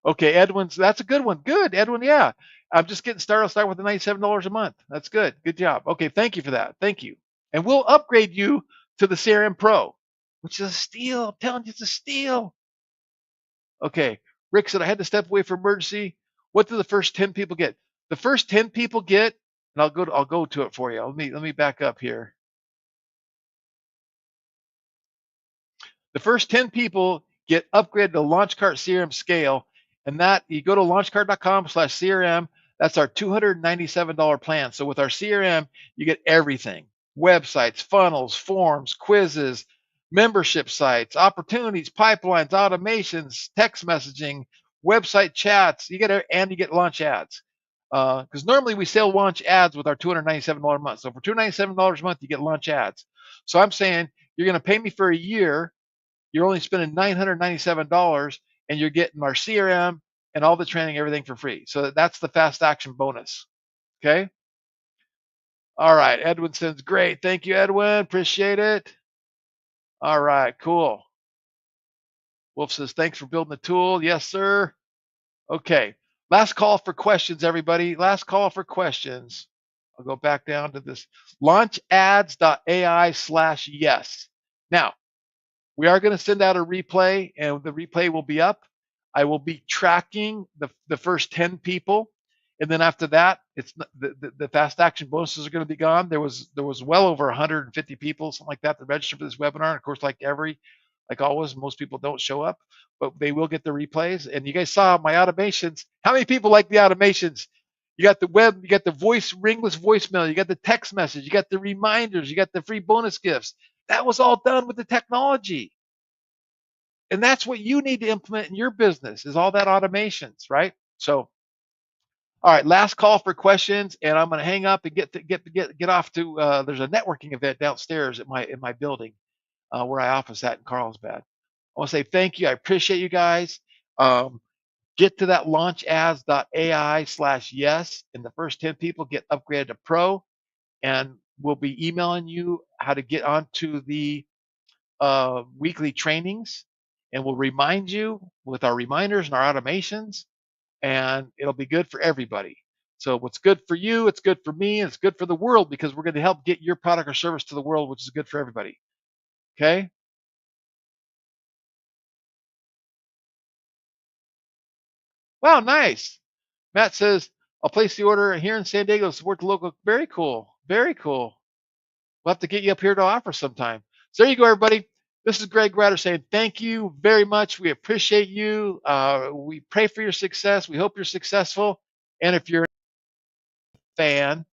Okay, Edwin's, that's a good one. Good, Edwin. Yeah. I'm just getting started. I'll start with the $97 a month. That's good. Good job. Okay, thank you for that. Thank you. And we'll upgrade you to the CRM Pro, which is a steal. I'm telling you, it's a steal. Okay. Rick said I had to step away for emergency. What do the first 10 people get? The first 10 people get, and I'll go to it for you. Let me back up here. The first 10 people get upgraded to LaunchCart CRM Scale, and that you go to launchcart.com/CRM. That's our $297 plan. So with our CRM, you get everything: websites, funnels, forms, quizzes, membership sites, opportunities, pipelines, automations, text messaging, website chats. You get launch ads. Because normally we sell launch ads with our $297 a month. So for $297 a month, you get launch ads. So I'm saying you're going to pay me for a year. You're only spending $997, and you're getting our CRM and all the training, everything for free. So that's the fast action bonus. Okay. All right. Edwin says, great. Thank you, Edwin. Appreciate it. All right. Cool. Wolf says, thanks for building the tool. Yes, sir. Okay. Last call for questions, everybody. Last call for questions. I'll go back down to this launchads.ai/yes. Now, we are going to send out a replay, and the replay will be up. I will be tracking the first 10 people, and then after that, it's the fast action bonuses are going to be gone. There was well over 150 people, something like that, to register for this webinar. And of course, like always, most people don't show up, but they will get the replays. And you guys saw my automations. How many people like the automations? You got the web, you got the ringless voicemail, you got the text message, you got the reminders, you got the free bonus gifts. That was all done with the technology. And that's what you need to implement in your business, is all that automations, right? So, all right, last call for questions, and I'm going to hang up and get off to. There's a networking event downstairs in my building where I office at in Carlsbad. I want to say thank you. I appreciate you guys. Get to that launchads.ai/yes, and the first 10 people get upgraded to Pro, and we'll be emailing you how to get onto the weekly trainings, and we'll remind you with our reminders and our automations, and it'll be good for everybody. So what's good for you, it's good for me, and it's good for the world, because we're going to help get your product or service to the world, which is good for everybody. Okay? Wow, nice. Matt says, I'll place the order here in San Diego to support the local. Very cool. Very cool. We'll have to get you up here to offer sometime. So there you go, everybody. This is Greg Gratter saying thank you very much. We appreciate you. We pray for your success. We hope you're successful. And if you're a fan,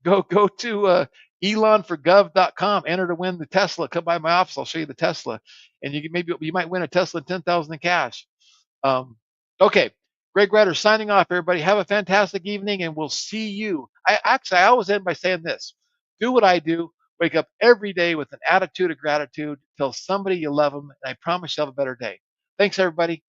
go to elonforgov.com. Enter to win the Tesla. Come by my office. I'll show you the Tesla. And you might win a Tesla and $10,000 in cash. Okay. Greg Ryder signing off, everybody. Have a fantastic evening, and we'll see you. I always end by saying this. Do what I do. Wake up every day with an attitude of gratitude. Tell somebody you love them, and I promise you'll have a better day. Thanks, everybody.